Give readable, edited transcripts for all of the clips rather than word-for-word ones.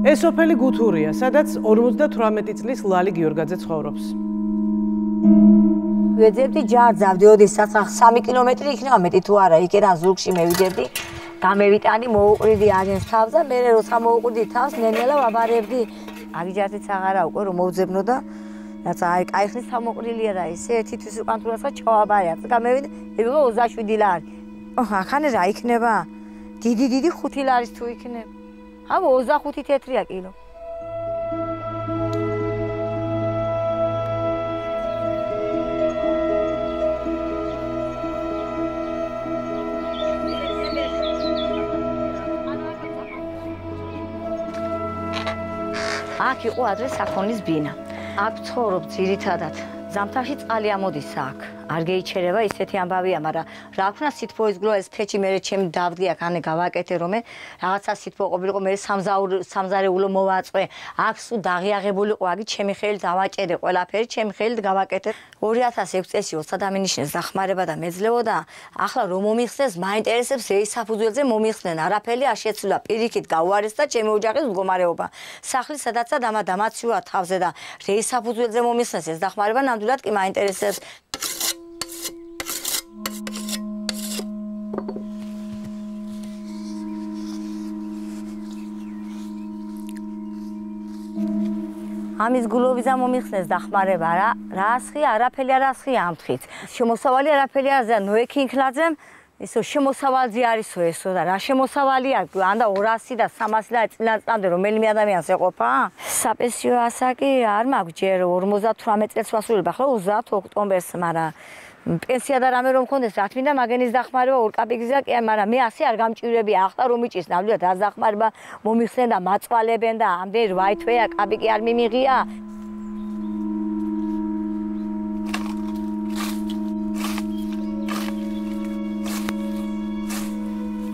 ეს სოფელი გუთურია, სადაც 58 წლის ლალი გიორგაძე ცხოვრობს. ვეძებდი ჯარს, ავდიოდი 3 კილომეტრი იქნება მეტი თუ არა, იქ რა ზურგში მევიდებდი. გამევიტანი მოუყრიდი აგენს თავს და მე როცა მოუყრიდი თავს, ნენელა ვაბარებდი. აგიჯართიც აღარა უკვე რომ მოვძებნო და რაც აი კაიხნის თავმოყრილია რა ისე ერთი თვის უკან თუ რაცა ჩავაბარია. გამევიდი, ებიღო 27 ლარი. ახანე რა იქნება? დიდი 5 ლარის თუ იქნება. აბა 25 თეთრია კილო. აქ იყო ადრე საქონლის ბინა. აქ ცხოვრობ ძირითადად. ზამთარში წყალი ამოდის აქ. არ გეიჩერება ისეთი ამბავია, მაგრამ რა ქნა სითბო იზგლო ეს ფეჩი მე ჩემ დავდგი აქ ანე გავაკეთე რომ მე რაღაცა სითბო ყოფილიყო მე სამზარეულო მოვაწვე. აქ სულ დაღიაღებულიყო, აგი ჩემი ხელით დავაჭერე ყველაფერი, ჩემი ხელით გავაკეთე. 2006 წელს 20 დამინიშნეს დახმარება და მეძლეოდა. ახლა რომ მომიხსნეს, მაინტერესებს რეისაფუძველზე მომიხსნენ. არაფერი არ შეცვლა, პირიქით გავუარეს და ჩემი ოჯახის მდგომარეობა. სახლი სადაცაც დამაცვია თავზე და რეისაფუძველზე მომიხსნეს ეს დახმარება ნამდვილად კი მაინტერესებს. ამის გულობიზა მომიხსნეს დახმარება რა ასხია არაფერი არ ასხია ამ თხით შემოსავალი არაფერი არ ზა ნოექინქლაძემ ისო შემოსავალზე არისო ესო და რა შემოსავალია ანდა 200 და 300 ლარი წინასწამდე რომელიმე ადამიანს ეყოფა საპენსიო ასაკი არ მაქვს ჯერ 58 წელს ვასრულებ ახლა 30 ოქტომბერს მაგრამ პენსია და რამე რომ მქონდეს რა თქმა უნდა მაგენის დახმარება ორკაპიგზა კი მაგრამ მე ასე არ გამჭირვებია ახლა რომ მიჭის ნამდვილად რა დახმარება მომიხსენ და მაწვალებენ და ამდენ 8 თვეა კაპიკი არ მიმიღია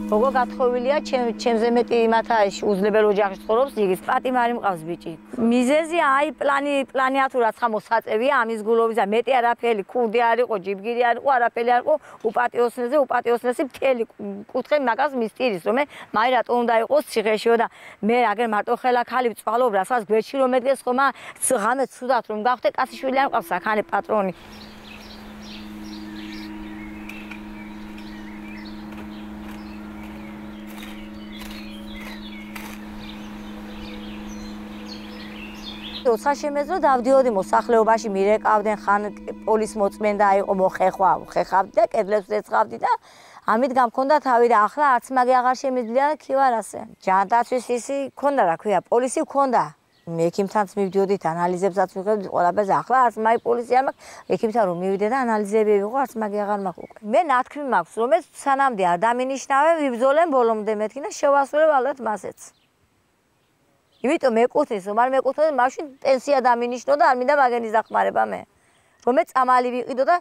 როგორ გათხოვილია ჩემზე მეტი იმათა უძლებელ ოჯახში ცხოვრობს იგის პატიმარი მყავს ბიჭი მიზეზი აი პლანია თუ რაცა მოსაწევია ამის გულობიზა მეტი არაფერი ქურდი არ იყო ჯიბგირი არ იყო არაფერი არ იყო უპატიოსნესი მთელი კუთხე მაგას მისტირის რომ მე მაი რატო უნდა იყოს ციხეშიო და მე აგერ მარტო ხელა ხალი ვწვალობ რასაც გვერდში რომ ედგეს ხომა ღამე ცუდად რომ გავხდე კაციშვილი არ მყავს აქ ანი პატრონი როცა შემეძლო დავდიოდი მოსახლეობაში მირეკავდნენ ხან პოლის მოწმენდა იყო ხეხავდი და კედლებს ეცხავდი და ამით გამქონდა თავი და ახლა არც მაგე აღარ შემიძლია და კი ვარ ასე ჯანდაცვის ისი ქონდა რა ქვია პოლისი ქონდა ექიმთანაც მივდიოდით ანალიზებსაც ვიღებდი ყველაფერზე ახლა არც მაი პოლისი არ მაქვს ექიმთან რომ მივიდე და ანალიზები ვიღო არც მაგე აღარ მაქვს უკვე მე ნათქვი მაქვს რომ ეს სანამდე არ დამინიშნავე ვიბრძოლեմ ბოლომდე მეთქი და შევასრულებ ალბათ მასეც იმიტომ მეკუთვნის, რომ არ მეკუთვნის, მაშინ პენსია დამინიშნო და არ მინდა მაგენის დახმარება მე. რომ მე წამალი ვიყიდო და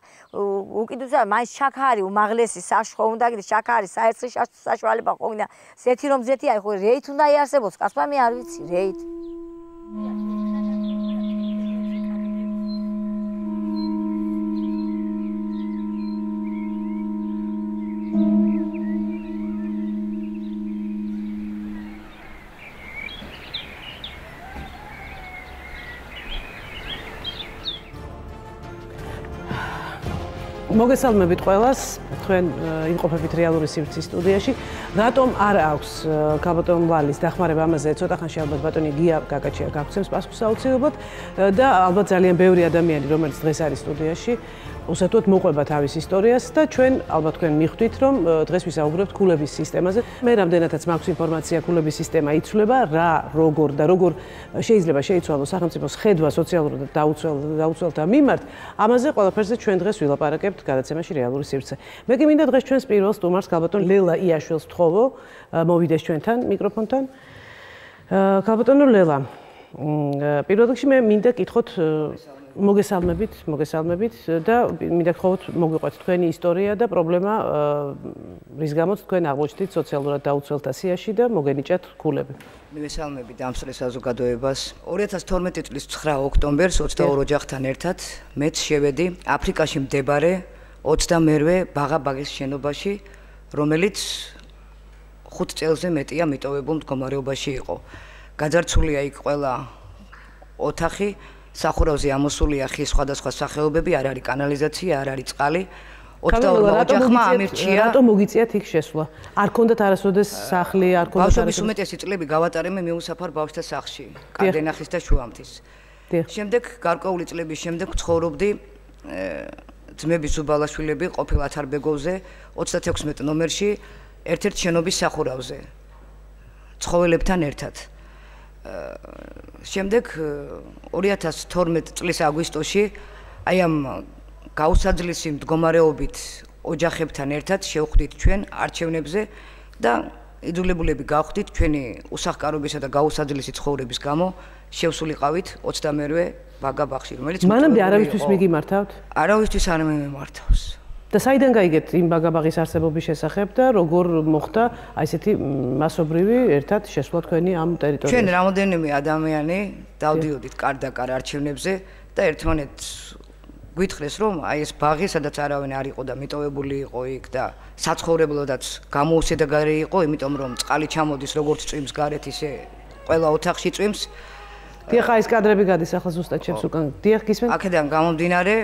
უკიდურესად მაინც შაქარი უმაღლესი საშხო უნდა გიდე შაქარი საერთო საშუალება ხო უნდა ზეთი რომ ზეთი აი ხო რეით უნდა იარსებოს კაცმა მე არ ვიცი რეით. მოგესალმებით ყველას, თქვენ იმყოფებით რეალური სივრცის სტუდიაში. რატომ არ აქვს ქალბატონ ვალის დახმარება ამაზე ცოტა ხანში ალბათ ბატონი გია გაკაჩია გაგცემს პასუხს აუცილებლად და ალბათ ძალიან ბევრი ადამიანი რომელიც დღეს არის სტუდიაში უსათოდ მოყვება თავის ისტორიას და ჩვენ ალბათ თქვენ მიხვდით რომ დღეს ვისაუბრებთ ქულების სისტემაზე. მე რამდენადაც მაქვს ინფორმაცია ქულების სისტემა იცვლება რა როგორ და როგორ შეიძლება შეიცვალოს სახელმწიფოს ხედვა სოციალურ და დაუცველთა მიმართ ამაზე ყველაფერზე ჩვენ დღეს ვილაპარაკებთ გადაცემაში რეალური სივრცე. მე კი მინდა დღეს ჩვენს პირველ სტუმარს ქალბატონ ლელა იაშვილს ვთხოვო მოვიდეს ჩვენთან მიკროფონთან. ქალბატონო ლელა პირველ რიგში მე მინდა კითხოთ მოგესალმებით და მინდა გთხოვოთ მოგვიყვეთ თქვენი ისტორია და პრობლემა რის გამოც თქვენ აღმოჩნდით სოციალურად დაუცველთა სიაში და მოგენიჭათ ქულები. მივესალმებით დამსწრე საზოგადოებას. 2012 წლის 9 ოქტომბერს 22 ოჯახთან ერთად მეც შევედი აფრიკაში მდებარე 22-ვე ბაღაბაგის შენობაში, რომელიც 5 წელზე მეტია მიტოვებულ მდგომარეობაში იყო. გაძარცულია იქ ყველა ოთახი, სახურავზე ამოსულია ხის სხვადასხვა სახეობები, არ არის კანალიზაცია, არ არის წყალი. 22 ოჯახმა ამირჩია. რატომ მოგიწიათ იქ შესვლა? არ ქონდათ არასოდეს სახლი, არ ქონდათ ბავშვების უმეტესი წლები გავატარემე მიუსაფარ ბავშვთა სახლში, კარდენახის და შუამთის. შემდეგ გარკვეული წლების შემდეგ ცხოვრობდი ძმების ზუბალაშვილები ყოფილ ათარბეგოვზე 36 ნომერში ერთ-ერთ შენობის სახურავზე. ცხოველებთან ერთად. შემდეგ 2012 წლის აგვისტოში აი ამ გაუსაძლისი მდგომარეობით ოჯახებთან ერთად შევხვდით ჩვენ არჩევნებზე და იძულებულები გავხდით ჩვენი უსახკარობისა და გაუსაძლისი ცხოვრების გამო შევსულიყავით 22 ვაგა ბაღში, რომელიც მანამდე არავისთვის მიგიმართავთ? არავისთვის არ მიმართავს. და საიდან გაიგეთ იმ ბაგაბაღის არსებობის შესახებ და როგორ მოხდა აი ესეთი მასობრივი ერთად შესვლა თქვენი ამ ტერიტორიაზე? ჩვენ რამოდენიმე ადამიანი დავდიოდით კარდაკარ არჩევნებზე და ერთმანეთს გვითხრეს რომ აი ეს ბაღი სადაც არავინ არ იყო და მიტოვებული იყო იქ და საცხოვრებლოდაც გამოუსედაგარი იყო, იმიტომ რომ წყალი ჩამოდის როგორც წვიმს გარეთ ისე ყველა ოთახში წვიმს. დიახ, ეს კადრები გადის ახლა ზუსტად ჩემს უკან. დიახ, გისმენთ? აქედან გამომდინარე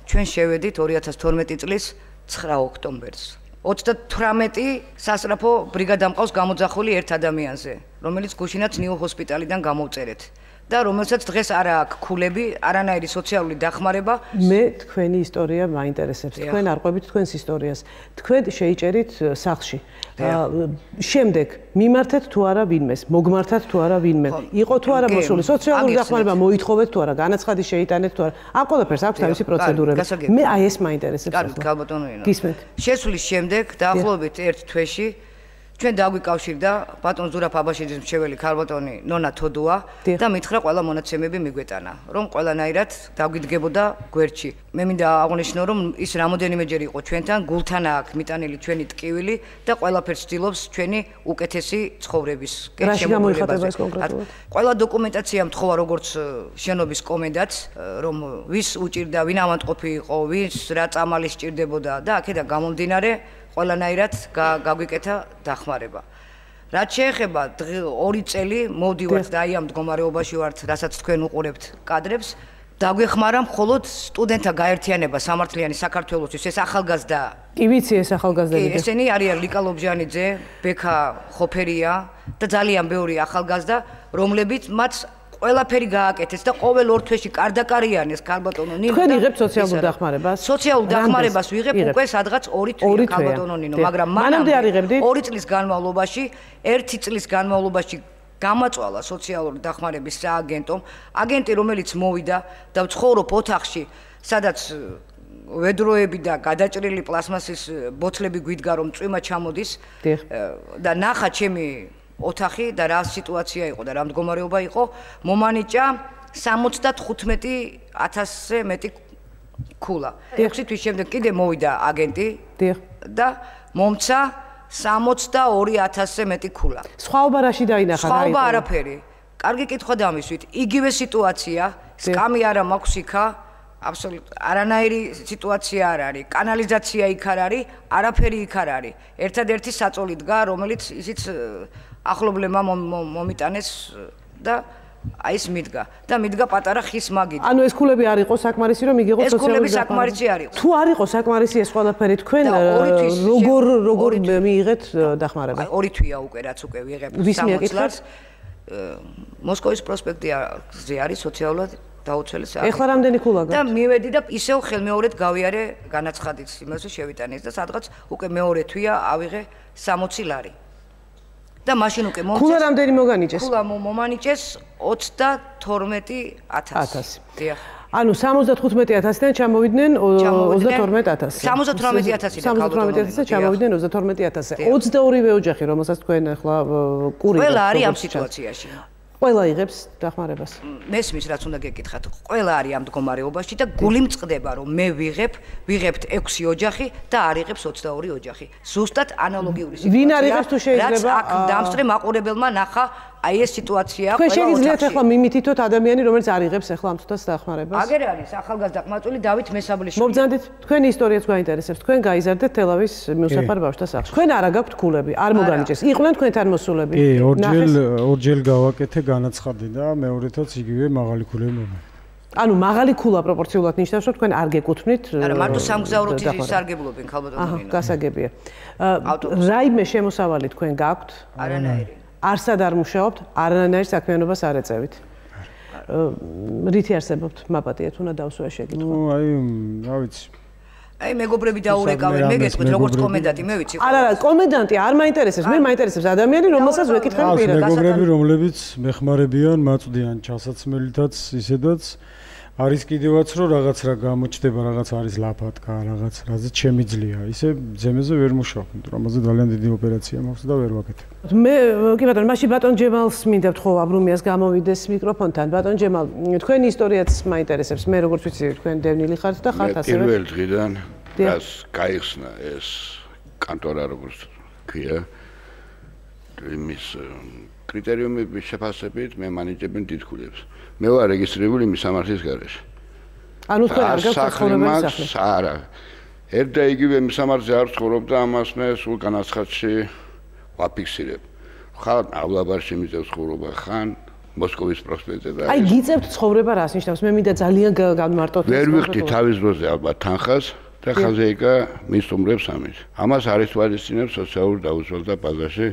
ჩვენ შევედით 2012 წლის 9 ოქტომბერს. 38 სასწრაფო ბრიგადა მყავს გამოძახული ერთ ადამიანზე, რომელიც გუშინაც ნიუ ჰოსპიტალიდან გამოვწერეთ. და რომელსაც დღეს არ აქვს ქულები, არანაირი სოციალური დახმარება. მე თქვენი ისტორია მაინტერესებს. თქვენ არ ყვებით თქვენს ისტორიას. თქვენ შეიჭერით სახლში. შემდეგ მიმართეთ თუ არა ვინმეს, მოგმართათ თუ არა ვინმე. იყო თუ არა მოსული სოციალური დახმარება, მოითხოვეთ თუ არა, განაცხადი შეიტანეთ თუ არა. ამ ყველაფერს აქვს თავისი პროცედურები. მე აი ეს მაინტერესებს. კარგით, გალბატონო. გისმენთ? შესვლის შემდეგ დაახლოებით ერთ თვეში ჩვენ დაგვიკავშირდა ბატონ ზურაბ აბაშიძის მრჩეველი ქალბატონი ნონა თოდუა და მითხრა ყველა მონაცემები მიგვეტანა, რომ ყველანაირად დაგვიდგებოდა გვერდში. მე მინდა აღვნიშნო, რომ ის რამოდენიმეჯერ იყო ჩვენთან, გულთან აქვს მიტანილი ჩვენი ტკივილი და ყველაფერს ცდილობს ჩვენი უკეთესი ცხოვრების შემოგვიმართება. ყველა დოკუმენტაცია მთხოვა როგორც შენობის კომენდანტს, რომ ვის უჭირდა, ვინ ავადმყოფი იყო, ვის რა წამალი სჭირდებოდა და აქედან გამომდინარე ყველანაირად გაგვიკეთა დახმარება. რაც შეეხება 2 წელი მოვდივართ და აი ამ მდგომარეობაში ვართ, რასაც თქვენ უყურებთ კადრებს, დაგვეხმარა მხოლოდ სტუდენტთა გაერთიანება სამართლიანი საქართველოსთვის, ეს ახალგაზრდა. კი ვიცი ეს ახალგაზრდები. ესენი არიან ლიკა ლობჟანიძე, ბექა ხოფერია და ძალიან ბევრი ახალგაზრდა, რომლებიც მათ ყველაფერი გააკეთეს და ყოველ ორ თვეში კარდაკარიანეს ქალბატონო ნინო. თქვენ იღებთ სოციალურ დახმარებას? სოციალურ დახმარებას ვიღებ უკვე სადღაც 2 თვეა ქალბატონო ნინო, მაგრამ მანამდე არ იღებდი? 2 წლის განმავლობაში, 1 წლის განმავლობაში გამაწვალა სოციალური დახმარების სააგენტომ, აგენტი რომელიც მოვიდა და ვცხოვრობ ოთახში, სადაც ვედროები და გადაჭრილი პლასმასის ბოთლები გვიდგა რომ წვიმა ჩამოდის და ნახა ჩემი ოთახი და რა სიტუაცია იყო და რა მდგომარეობა იყო, მომანიჭა 75,000-ზე მეტი ქულა. 6 თვის შემდეგ კიდე მოვიდა აგენტი და მომცა 62,000-ზე მეტი ქულა. სხვაობა რაში დაინახა? სხვაობა არაფერი. კარგი კითხვა დამისვით. იგივე სიტუაცია, სკამი არა მაქვს იქა, აბსოლუტურად არანაირი სიტუაცია არ არის. კანალიზაცია იქ არ არის, არაფერი იქ არ არის. ერთადერთი საწოლი დგა, რომელიც ისიც ახლობლებმა მომიტანეს და აი ეს მიდგა და მიდგა პატარა ხის მაგით. ანუ ეს ქულები არ იყო საკმარისი რომ იგიღო სოციალური დახმარება? ეს ქულები საკმარისი არ იყო. თუ არ იყო საკმარისი ეს ყველაფერი თქვენ როგორ მიიღეთ დახმარება? 2 თვეა უკვე რაც უკვე ვიღებ სამოცლარს. მოსკოვის პროსპექტზე არის სოციალურად დაუცველი საქმე. ეხლა რამდენი ქულა გაქვს? და მივედი და ისევ ხელმეორედ გავიარე განაცხადით იმასე შევიტანეს და სადღაც უკვე მეორე თვეა ავიღე 60 ლარი. და მაშინ უკვე მომწეს. ქულა რამდენი მოგანიჭეს? ქულა მომანიჭეს 22,000. დიახ. ანუ 75,000-დან ჩამოვიდნენ 32,000. 78,000-დან ჩამოვიდნენ 32,000-ზე. 22-ვე ოჯახი, რომელსაც თქვენ ახლა კურით. ყველა არის ამ სიტუაციაში. ყველა იღებს დახმარებას. მესმის რაც უნდა გეკითხათ. ყველა არის ამ მდგომარეობაში და გული მწყდება რომ მე ვიღებთ 6 ოჯახი და არ იღებს 22 ოჯახი. ზუსტად ანალოგიური სიტუაცია. ვინ არ იღებს თუ შეიძლება? რაც აქ დამსწრე მაყურებელმა ნახა აი ეს სიტუაციაა ყველა ოჯახში. თქვენ შეგიძლიათ ახლა მიმითითოთ ადამიანი, რომელიც არ იღებს ახლა ამ თუთას დახმარებას? აგერ არის ახალგაზრდა ყმაწვილი დავით მესაბლიშვილი. მობრძანდით, თქვენი ისტორიაც გვაინტერესებს. თქვენ გაიზარდეთ თელავის მიუსაფარ ბავშვთა სახლში. თქვენ არა გაქვთ ქულები, არ მოგანიჭეს. იყვნენ თქვენთან მოსულები? კი, ორჯერ გავაკეთე განაცხადი და მეორეთაც იგივე მაღალი ქულები მომეყვა. ანუ მაღალი ქულა პროპორციულად ნიშნავს, რომ თქვენ არ გეკუთვნით. არა, მარტო სამგზავროდ ისარგებლობენ ქალბატონი. გასაგებია. რაიმე შემოსავალი თქვენ გაქვთ? არანაირი. არსად არ მუშაობთ, არანაირ საქმიანობას არ ეწევით. რითი არსებობთ? მაპატიეთ, უნდა დავსვე შეკითხვა. ნუ აი, რა ვიცი. აი მეგობრები დაურეკავენ, მე გეტყვით როგორც კომენდანტი, მე ვიცი. არა, კომენდანტი არ მაინტერესებს, მე მაინტერესებს ადამიანი, რომელსაც ვეკითხები პირად. მეგობრები, რომლებიც მეხმარებიან, მაწვდიან ჩასაცმელითაც, ისედაც არის კიდევაც რომ რაღაც რა გამოჩდება, რაღაც არის ლაფატკა, რაღაც რაზეც შემიძლია. ისე ძემეზე ვერ მუშაობ, იმიტომ რომ ამაზე ძალიან დიდი ოპერაცია მაქვს და ვერ ვაკეთებ. მე კი ბატონო, მაშინ ბატონ ჯემალს მინდა ვთხოვ აბრუმიას გამოვიდეს მიკროფონთან. ბატონ ჯემალ, თქვენი ისტორიაც მაინტერესებს. მე როგორც ვიცი, თქვენ დევნილი ხართ და ხართ ასევე. პირველ დღიდან რას გაიხსნა ეს კანტორა როგორც ქვია. იმის კრიტერიუმების შეფასებით მე მანიჭებენ დიდ ქულებს. მე ვარ რეგისტრირებული მისამართის გარეშე. ანუ თქვენ არ გაქვთ ცხოვრების სახლი? არა. ერთ და იგივე მისამართზე არ ცხოვრობდა, ამას მე სულ განაცხადში ვაფიქსირებ. ხან ავლაბარში მიწევს ცხოვრობა, ხან მოსკოვის პროსპექტზე და აი გიწევთ ცხოვრება რას ნიშნავს? მე მინდა ძალიან განმარტოთ. ვერ ვიხდი თავის დროზე ალბათ თანხას და ხაზეიკა მისუმრებს ამის. ამას არის თვალისწინებს სოციალურ დაუცველთა ბაზაში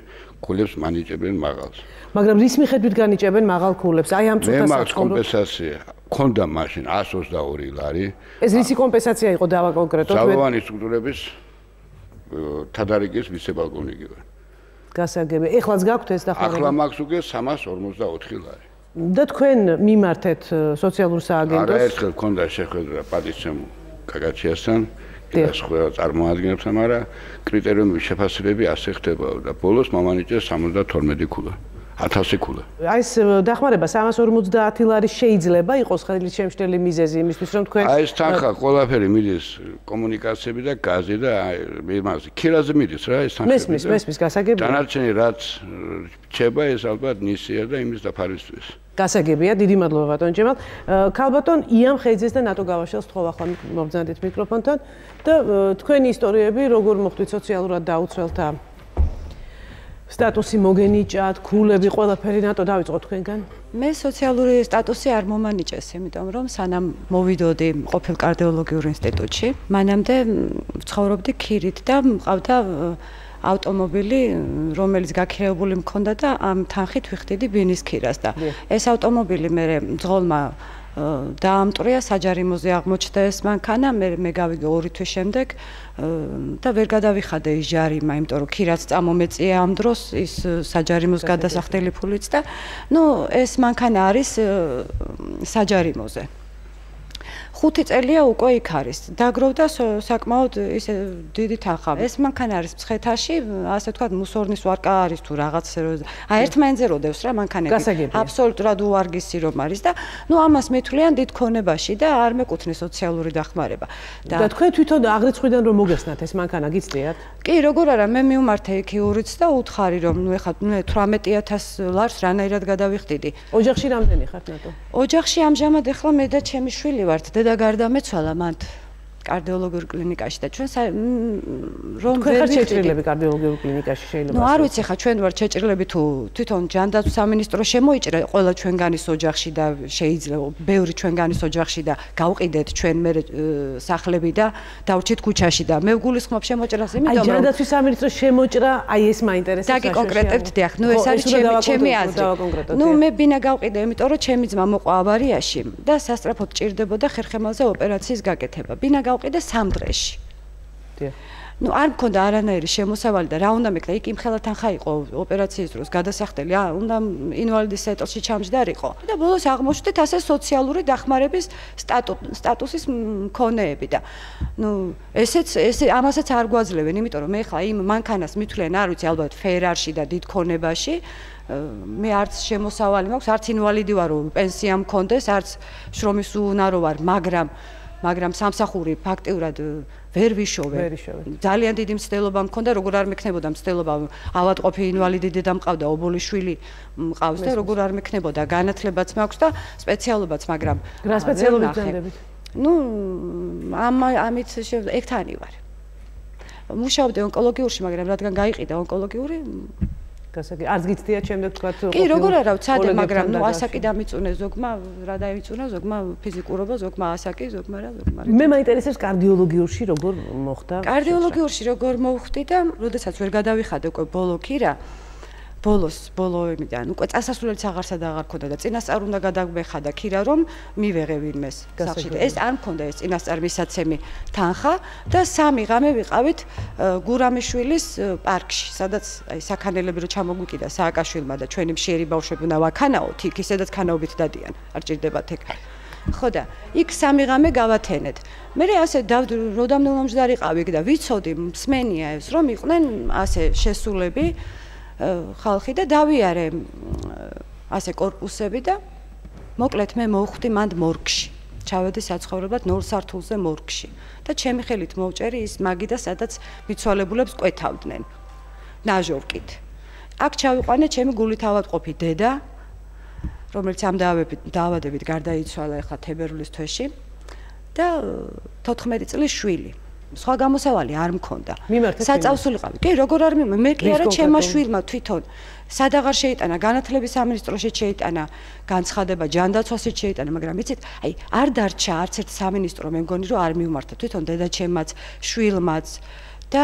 ქულებს მანიჭებენ მაღალს. მაგრამ რის მიხედვით განიჭებენ მაღალ ქულებს? აი ამ წუთას მე მაქვს კომპენსაცია. ქონდა მაშინ 122 ლარი. ეს რისი კომპენსაცია იყო დავაკონკრეტოთ? ძალოვანი სტრუქტურების თადარიგის ვიცე-პოლკოვნიკი ვარ. გასაგები. ეხლაც გაქვთ ეს დახმარება? ახლა მაქვს უკვე 344 ლარი. და თქვენ მიმართეთ სოციალურ სააგენტოს? არაერთხელ ქონდა შეხვედრა პატიცემ კაკაჩიასთან და სხვა წარმოადგენლებთან, მაგრამ კრიტერიუმების შეფასებები ასე ხდებოდა და ბოლოს მომანიჭეს 72 ქულა. 1000 ქულა. აი ეს დახმარება 350 ლარი შეიძლება იყოს ხელით შემშლელი მიზეზი იმისთვის რომ თქვენ აი ეს თანხა ყველაფერი მიდის კომუნიკაციები და გაზი და იმაზე ქირაზე მიდის რა ეს თანხები. მესმის გასაგებია. დანარჩენი რაც რჩება ეს ალბათ ნისია და იმის დაფარვისთვის. გასაგებია, დიდი მადლობა ბატონ ჯემალ. ქალბატონ იან ხეიძეს და ნატო გავაშელს თხოვ ახლა მობრძანდით მიკროფონთან და თქვენი ისტორიები როგორ მოხდით სოციალურად დაუცველთა სტატუსი მოგენიჭათ, ქულები, ყველაფერი ნატო დავიწყოთ თქვენგან. მე სოციალური სტატუსი არ მომანიჭეს, იმიტომ რომ სანამ მოვიდოდი ყოფილ კარდიოლოგიურ ინსტიტუტში, მანამდე ვცხოვრობდი ქირით და მყავდა ავტომობილი, რომელიც გაქირეებული მქონდა და ამ თანხით ვიხდიდი ბინის ქირას და ეს ავტომობილი მე ძღოლმა დაამტრია, საჯარიმოზე აღმოჩნდა ეს მანქანა, მე გავიგე 2 თვის შემდეგ და ვერ გადავიხადე ის ჯარიმა, იმიტომ რომ ქირაც წამომეწია ამ დროს ის საჯარიმოს გადასახდელი ფულიც და ნუ ეს მანქანა არის საჯარიმოზე. 5 წელია უკვე იქ არის. დაგროვდა საკმაოდ ისე დიდი თანხა. ეს მანქანა არის მცხეთაში, ასე ვთქვათ, მუსორნის ვარკა არის თუ რაღაც აი ერთმანეთზე როდევს რა მანქანები. აბსოლუტურად უვარგისი რომ არის და ნუ ამას მეთვლიან დიდ ქონებაში და არ მეკუთვნის სოციალური დახმარება. და თქვენ თვითონ აღრიცხვიდან რომ მოგესნათ ეს მანქანა გიცდიათ? კი, როგორ არა, მე მივმართე იქ იურიც და უთხარი რომ ნუ ეხლა 18000 ლარს რანაირად გადავიხდიდი. ოჯახში რამდენი ხართ ნატო? ოჯახში ამჟამად ეხლა მე და ჩემი შვილი ვართ. და გარდამეცვალა მათ კარდიოლოგიურ კლინიკაში და ჩვენ რომ ვერ შეჭრილები კარდიოლოგიურ კლინიკაში შეიძლება. ნუ არ ვიცი ხა ჩვენ ვარ შეჭრილები თუ თვითონ ჯანდაცვის სამინისტრო შემოიჭრა ყველა ჩვენგანის ოჯახში და შეიძლება ბევრი ჩვენგანის ოჯახში და გავყიდეთ ჩვენ მე სახლები და დავრჩით ქუჩაში და მე ვგულისხმობ შემოჭრას იმიტომ რომ აი ჯანდაცვის სამინისტრო შემოჭრა აი ეს მაინტერესებს დაგიკონკრეტებთ დიახ ნუ ეს არის ჩემი აზრი ნუ მე ბინა გავყიდე იმიტომ რომ ჩემი ძმა მოყვა ავარიაში და სასწრაფოდ ჭირდებოდა ხერხემალზე ოპერაციის გაკეთება ბინა გავყიდე 3 დღეში დიახ ნუ არ მქონდა არანაირი შემოსავალი და რა უნდა მეკლა იქ იმ ხელა თანხა იყო ოპერაციის დროს გადასახდელი უნდა ინვალიდის სეტლში ჩამჯდარიყო და ბოლოს აღმოჩნდით ასე სოციალური დახმარების სტატუსის მქონეები და ნუ ესე ამასაც არ გვაძლევენ იმიტომ რომ მე ხა იმ მანქანას მithვლენ არ ვიცი ალბათ ფერარში და დიდ ქონებაში მე არც შემოსავალი მაქვს არც ინვალიდი ვარ რომ პენსია მქონდეს არც შრომის უუნარო ვარ მაგრამ სამსახური ფაქტიურად ვერ ვიშოვე. ძალიან დიდი მცდელობა მქონდა, როგორ არ მექნებოდა მცდელობა, ავადმყოფი ინვალიდი დედა მყავდა, ობოლი შვილი მყავს და როგორ არ მექნებოდა, განათლებაც მაქვს და სპეციალობაც, მაგრამ რა სპეციალობით განდებით? ნუ ამით ერთანი ვარ. მუშაობდი ონკოლოგიურში, მაგრამ რადგან გაიყიდა ონკოლოგიური არც გიცდიათ შემდეგ თქვა კი როგორ არა ვცადე, მაგრამ ნუ ასაკი დამიწუნე ზოგმა, რა დაივიწუნა ზოგმა ფიზიკურობა, ზოგმა ასაკი, ზოგმა რა, ზოგმა. მე მაინტერესებს კარდიოლოგიურში როგორ მოხდა? კარდიოლოგიურში როგორ მოვხდი და როდესაც ვერ გადავიხადე უკვე ბოლო ქირა, ბოლოებიდან უკვე წასასვლელიც აღარსა და აღარ ქონდა და წინასწარ უნდა გადაგვეხადა ქირა რომ მივეღე ვინმეს სახში და ეს არ მქონდა ეს წინასწარ მისაცემი თანხა და 3 ღამე ვიყავით გურამიშვილის პარკში, სადაც აი საქანელები რო ჩამოგვიკიდა სააკაშვილმა და ჩვენი მშიერი ბავშვები უნდა ვაქანაოთ იქ, ისედაც ქანაობით დადიან, არ ჭირდებათ ეგ. ხო და იქ 3 ღამე გავათენეთ. მე ასე როდამდე მომჯდარიყავი და ვიცოდი მსმენია ეს რომ იყვნენ ასე შესულები ხალხი და დავიარე ასე კორპუსები და მოკლედ მე მოვხვდი მანდ მორგში. ჩავედი საცხოვრებლად 0 სართულზე მორგში და ჩემი ხელით მოვჭერი ის მაგიდა, სადაც მიცვალებულებს კვეთავდნენ. ნაჟოვკით. აქ ჩავიყვანე ჩემი გულით ავადმყოფი დედა, რომელიც ამ დაავადებით გარდაიცვალა ახლა თებერვლის თვეში და 14 წლის შვილი. სხვა გამოსავალი არ მქონდა. საწავსულიყავი. კი, როგორ არ მე კი არა ჩემმა შვილმა თვითონ სად აღარ შეიტანა, განათლების სამინისტროში შეიტანა განცხადება, ჯანდაცვასით შეიტანა, მაგრამ იცით, აი არ დარჩა არც ერთ სამინისტრო, მე მგონი რომ არ მივმართა თვითონ დედაჩემაც, შვილმაც და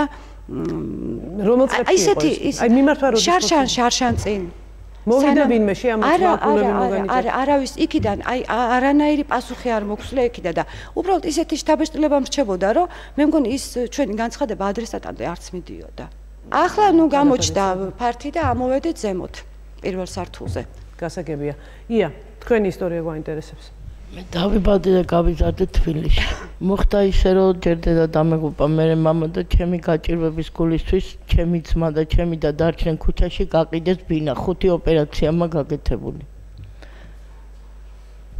რომელ წლებში იყო ეს? აი მიმართვა როდის? შარშან წინ. მოვიდა ვინმე შეამოწმა კულები მოგანიჭა? არავის იქიდან აი არანაირი პასუხი არ მოგვსულა იქიდან და უბრალოდ ისეთი შთაბეჭდილება მრჩებოდა რომ მე მგონი ის ჩვენი განცხადება ადრესატამდე არც მიდიოდა. ახლა ნუ გამოჩნდა ფართი და ამოვედით ზემოთ პირველ სართულზე. გასაგებია. ია, თქვენი ისტორია გვაინტერესებს. მე დავიბადე და გავიზარდე თბილისში. მოხდა ისე რომ ჯერ დედა დამეგუპა, მე მამა და ჩემი გაჭირვების გულისთვის ჩემი ძმა და ჩემი და დარჩენ ქუჩაში გაყიდეს ბინა, 5 ოპერაცია მაქვს გაკეთებული.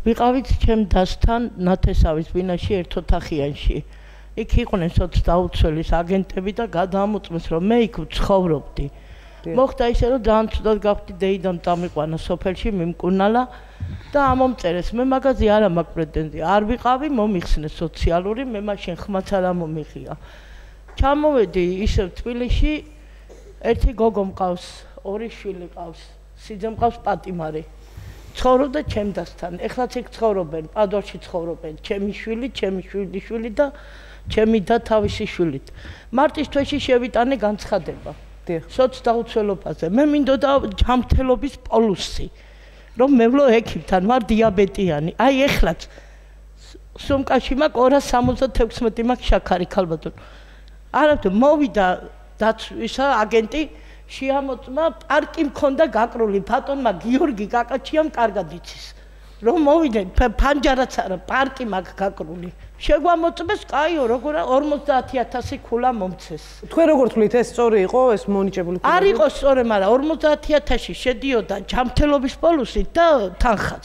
ვიყავით ჩემ დასთან ნათესავის ბინაში ერთ ოთახიანში. იქ იყვნენ სოცდაუცველის აგენტები და გადაამოწმეს რომ მე იქ ვცხოვრობდი. მოხდა ისე რომ ძალიან ცუდად გავხდი, დეიდამ დამიყვანა სოფელში, მიმკურნალა და ამომწერეს. მე მაგაზე არა მაქვს პრეტენზია, არ ვიყავი, მომიხსნეს სოციალური, მე მაშინ ხმაც არ მომიღია. ჩამოვედი ისევ თბილისში, ერთი გოგო მყავს, 2 შვილი ყავს, სიძე მყავს პატიმარი. ცხოვრობდა ჩემდასთან, ეხლაც იქ ცხოვრობენ, პადოაში ცხოვრობენ, ჩემი შვილი, ჩემი შვილიშვილი და ჩემი და თავისი შვილით. მარტის თვეში შევიტანე განცხადება. სოცდაუცველობაზე. მე მინდოდა ჯანმრთელობის პოლუსი. რომ მევლო ექიმთან ვარ დიაბეტიანი. აი ეხლაც სუმკაში მაქვს 276 მაქვს შაქარი ქალბატონო. არამედ მოვიდა დაცვისა აგენტი შეამოწმა პარკი მქონდა გაკრული ბატონმა გიორგი კაკაჩიამ კარგად იცის. რომ მოვიდნენ ფანჯარაც არა პარკი მაქვს გაკრული. შეგვამოწმეს კაიო როგორ 50000 ქულა მომცეს. თქვენ როგორ თვლით ეს სწორი იყო ეს მონიჭებული ქულა? არ იყო სწორი, მაგრამ 50000-ში შედიოდა ჯანმრთელობის პოლუსი და თანხაც.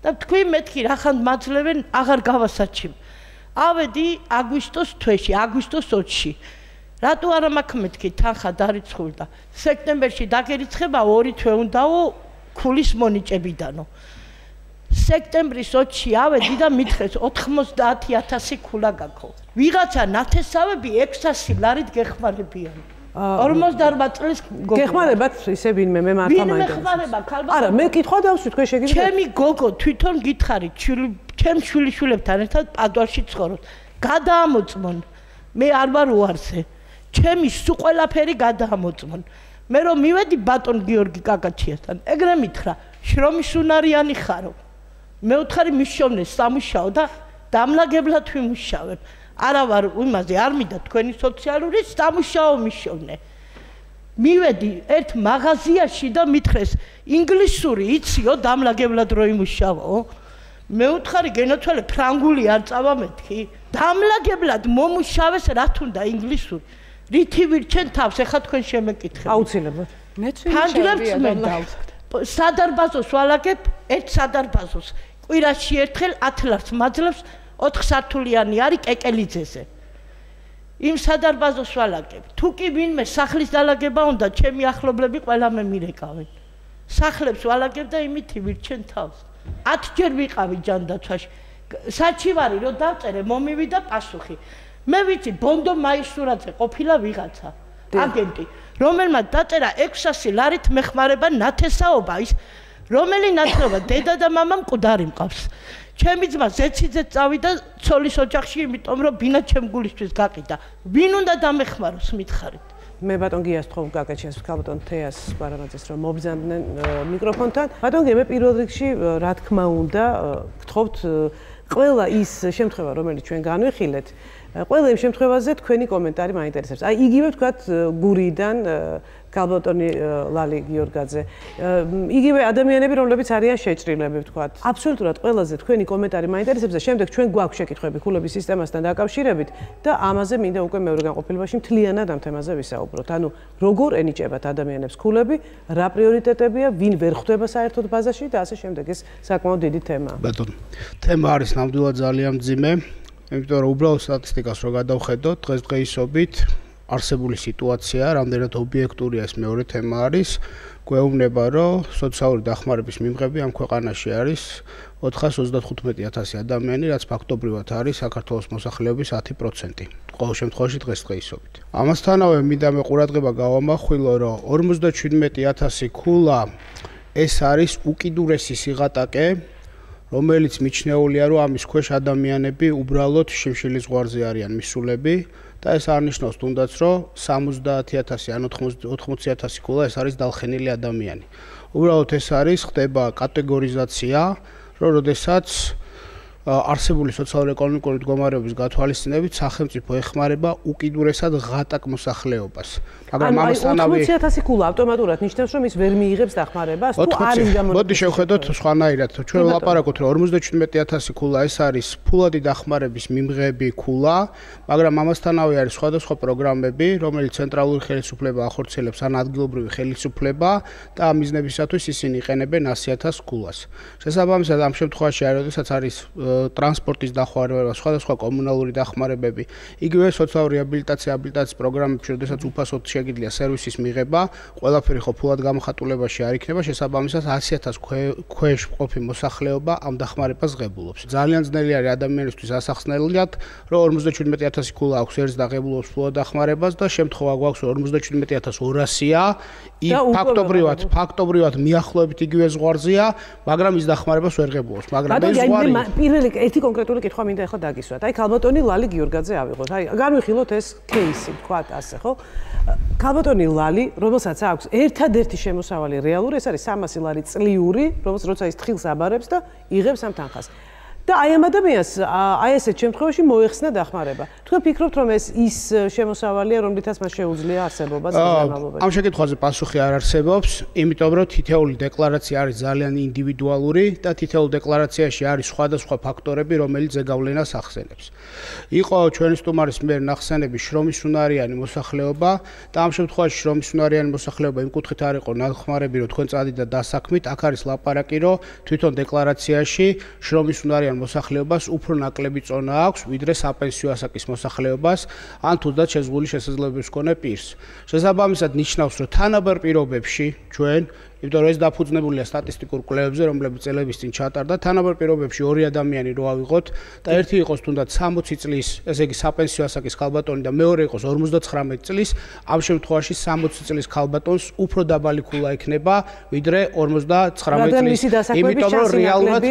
და თქვი მეთქი რახან მაძლევენ აღარ გავასაჩიმ. ავედი აგვისტოს თვეში, აგვისტოს 20-ში. რატო არა მაქვს მეთქი თანხა დარიცხულდა. სექტემბერში დაგერიცხება 2 თვე უნდაო ქულის მონიჭებიდანო. სექტემბრის 20-ში ავედი და მითხრეს 90000 ქულა გაქო. ვიღაცა ნათესავები 600 ლარით გეხმარებიან. 48 წლის გეხმარებათ ისე ვინმე მე მართლა მაინტერესებს. არა, მე კითხვა დავსვი თქვენ შეგიძლიათ. ჩემი გოგო თვითონ გითხარით, ჩემ შვილიშვილებთან ერთად პადუაში ცხოვრობს. გადაამოწმონ. მე არ ვარ უარზე. ჩემი სულ ყველაფერი გადაამოწმონ. მე რომ მივედი ბატონ გიორგი კაკაჩიასთან, ეგრე მითხრა, შრომის უნარიანი ხარო. მე ვთხარი მისშოვნე სამუშაო და დამლაგებლად ვიმუშავებ. არა ვარ იმაზე არ მინდა თქვენი სოციალური სამუშაო მისშოვნე. მივედი ერთ მაღაზიაში და მითხრეს ინგლისური იციო დამლაგებლად რო იმუშავო. მე ვთხარი გენაცვალე ფრანგული არ წავა მეთქი. დამლაგებლად მომუშავეს რა თუნდა ინგლისური. რითი ვირჩენ თავს, ეხა თქვენ შემეკითხეთ. აუცილებლად. მეც ფანჯრებს მენდავ. სადარბაზოს ვალაგებ, ერთ სადარბაზოს. კვირაში ერთხელ 10 ლარს მაძლევს 4 სართულიანი არის კეკელიძეზე. იმ სადარბაზოს ვალაგებ. თუ კი ვინმე სახლის დალაგება უნდა, ჩემი ახლობლები ყველა მე მირეკავენ. სახლებს ვალაგებ და იმით ვირჩენ თავს. 10 ჯერ ვიყავი ჯანდაცვაში. საჩივარი რო დავწერე, მომივიდა პასუხი. მე ვიცი, ბონდო მაისურაძე ყოფილა ვიღაცა, აგენტი, რომელმაც დაწერა 600 ლარით მეხმარება ნათესაობა, ის რომელი ნათესაობა, დედა და მამა მკვდარი მყავს. ჩემი ძმა ზეციძე წავიდა ცოლის ოჯახში, იმიტომ რომ ბინა ჩემ გულისთვის გაყიდა. ვინ უნდა დამეხმაროს, მითხარით? მე ბატონ გიას თხოვ გაკაჩიას ქალბატონ თეას პარამაძეს რომ მობრძანდნენ მიკროფონთან. ბატონ გი მე პირველ რიგში რა თქმა უნდა გთხოვთ ყველა ის შემთხვევა რომელიც ჩვენ განვიხილეთ ყველა იმ შემთხვევაზე თქვენი კომენტარი მაინტერესებს. აი იგივე ვთქვათ გურიდან ქალბატონი ლალი გიორგაძე იგივე ადამიანები რომლებიც არიან შეჭრილები ვთქვათ. აბსოლუტურად ყველაზე თქვენი კომენტარი მაინტერესებს და შემდეგ ჩვენ გვაქვს შეკითხვები ქულების სისტემასთან დაკავშირებით და ამაზე მინდა უკვე მეორე განყოფილებაში მთლიანად ამ თემაზე ვისაუბროთ. ანუ როგორ ენიჭებათ ადამიანებს ქულები, რა პრიორიტეტებია, ვინ ვერ ხვდება საერთოდ ბაზაში და ასე შემდეგ. ეს საკმაოდ დიდი თემაა. ბატონო, თემა არის ნამდვილად ძალიან მძიმე. იმიტომ რომ უბრალოდ სტატისტიკას რო გადავხედოთ, დღესდღეობით არსებული სიტუაცია, რამდენად ობიექტურია ეს მეორე თემა არის, გვეუბნება, რომ სოციალური დახმარების მიმღები ამ ქვეყანაში არის 435,000 ადამიანი, რაც ფაქტობრივად არის საქართველოს მოსახლეობის 10%. ყოველ შემთხვევაში დღესდღეობით. ამასთანავე მინდა მე ყურადღება გავამახვილო, რომ 57,000 ქულა ეს არის უკიდურესი სიღატაკე, რომელიც მიჩნეულია, რომ ამის ქვეშ ადამიანები უბრალოდ შიმშილის ზღვარზე არიან მისულები და ეს არნიშნავს თუნდაც, რომ 70,000 ან 80,000 ქულა ეს არის დალხენილი ადამიანი. უბრალოდ ეს არის ხდება კატეგორიზაცია, რომ როდესაც არსებული სოციალურ-ეკონომიკური მდგომარეობის გათვალისწინებით სახელმწიფო ეხმარება უკიდურესად ღატაკ მოსახლეობას. მაგრამ ამასთანავე 80,000 ქულა ავტომატურად ნიშნავს, რომ ის ვერ მიიღებს დახმარებას, თუ არის გამორჩეული. მოდი შევხედოთ სხვანაირად. ჩვენ ვლაპარაკობთ, რომ 57,000 ქულა ეს არის ფულადი დახმარების მიმღები ქულა, მაგრამ ამასთანავე არის სხვადასხვა პროგრამები, რომელიც ცენტრალური ხელისუფლება ახორციელებს ან ადგილობრივი ხელისუფლება და ამ მიზნებისათვის ისინი იყენებენ 100,000 ქულას. შესაბამისად ამ შემთხვევაში როდესაც არის ტრანსპორტის დახმარება, სხვადასხვა კომუნალური დახმარებები, იგივე სოციალური რეაბილიტაციის პროგრამებში, როდესაც უფასოდ შეგიძლია სერვისის მიღება, ყველაფერი ხო ფულად გამოხატულებაში არ იქნება, შესაბამისად 100,000 ქვეშ მყოფი მოსახლეობა ამ დახმარებას ღებულობს. ძალიან ძნელი არის ადამიანისთვის ასახსნელად, რომ 57,000 ქულა აქვს ერთს და ღებულობს ფულად დახმარებას და შემთხვევა გვაქვს 57,200-ია, ფაქტობრივად მიახლოებით იგივე ზღვარზეა, მაგრამ ის დახმარებას ვერ ღებულობს, მაგრამ ეს ზღვარი ერთი კონკრეტული კითხვა მინდა ახლა დაგისვათ. აი ქალბატონი ლალი გიორგაძე ავიღოთ. აი განვიხილოთ ეს кейსი, თქვათ ასე, ხო? ქალბატონი ლალი, რომელსაც აქვს ერთადერთი შემოსავალი რეალური, ეს არის 300 ლარი წლიური, რომელსაც როცა ის თხილს აბარებს და იღებს ამ თანხას. და აი ამ ადამიანს აი ესეთ შემთხვევაში მოეხსნა დახმარება. თქვენ ფიქრობთ, რომ ეს ის შემოსავალია, რომლითაც მას შეუძლია არსებობა ზემალობაში? ამ შეკითხვაზე პასუხი არ არსებობს, იმიტომ რომ თითეული დეკლარაცია არის ძალიან ინდივიდუალური და თითოეულ დეკლარაციაში არის სხვადასხვა ფაქტორები, რომელიც ზეგავლენას ახსენებს. იყო ჩვენი სტუმარის მიერ ნახსენები შრომისუნარიანი მოსახლეობა და ამ შემთხვევაში შრომისუნარიანი მოსახლეობა იმ კუთხით არ იყო ნახმარები, რომ თქვენ წადით და დასაქმით, აქ არის ლაპარაკი, რომ თვითონ დეკლარაციაში შრომისუნარიანი მოსახლეობას უფრო ნაკლები წონა აქვს, ვიდრე საპენსიო ასაკის მოსახლეობას, ან თუნდაც შეზღუდული შესაძლებლობის მქონე პირს. შესაბამისად ნიშნავს, რომ თანაბარ პირობებში ჩვენ იმიტომ რომ ეს დაფუძნებულია სტატისტიკურ კვლევებზე, რომლებიც წელების წინ ჩატარდა, თანაბარ პირობებში ორი ადამიანი რო ავიღოთ და ერთი იყოს თუნდაც 60 წლის, ესე იგი საპენსიო ასაკის ქალბატონი და მეორე იყოს 59 წლის, ამ შემთხვევაში 60 წლის ქალბატონს უფრო დაბალი ქულა ექნება, ვიდრე 59 წლის. იმიტომ რომ რეალურად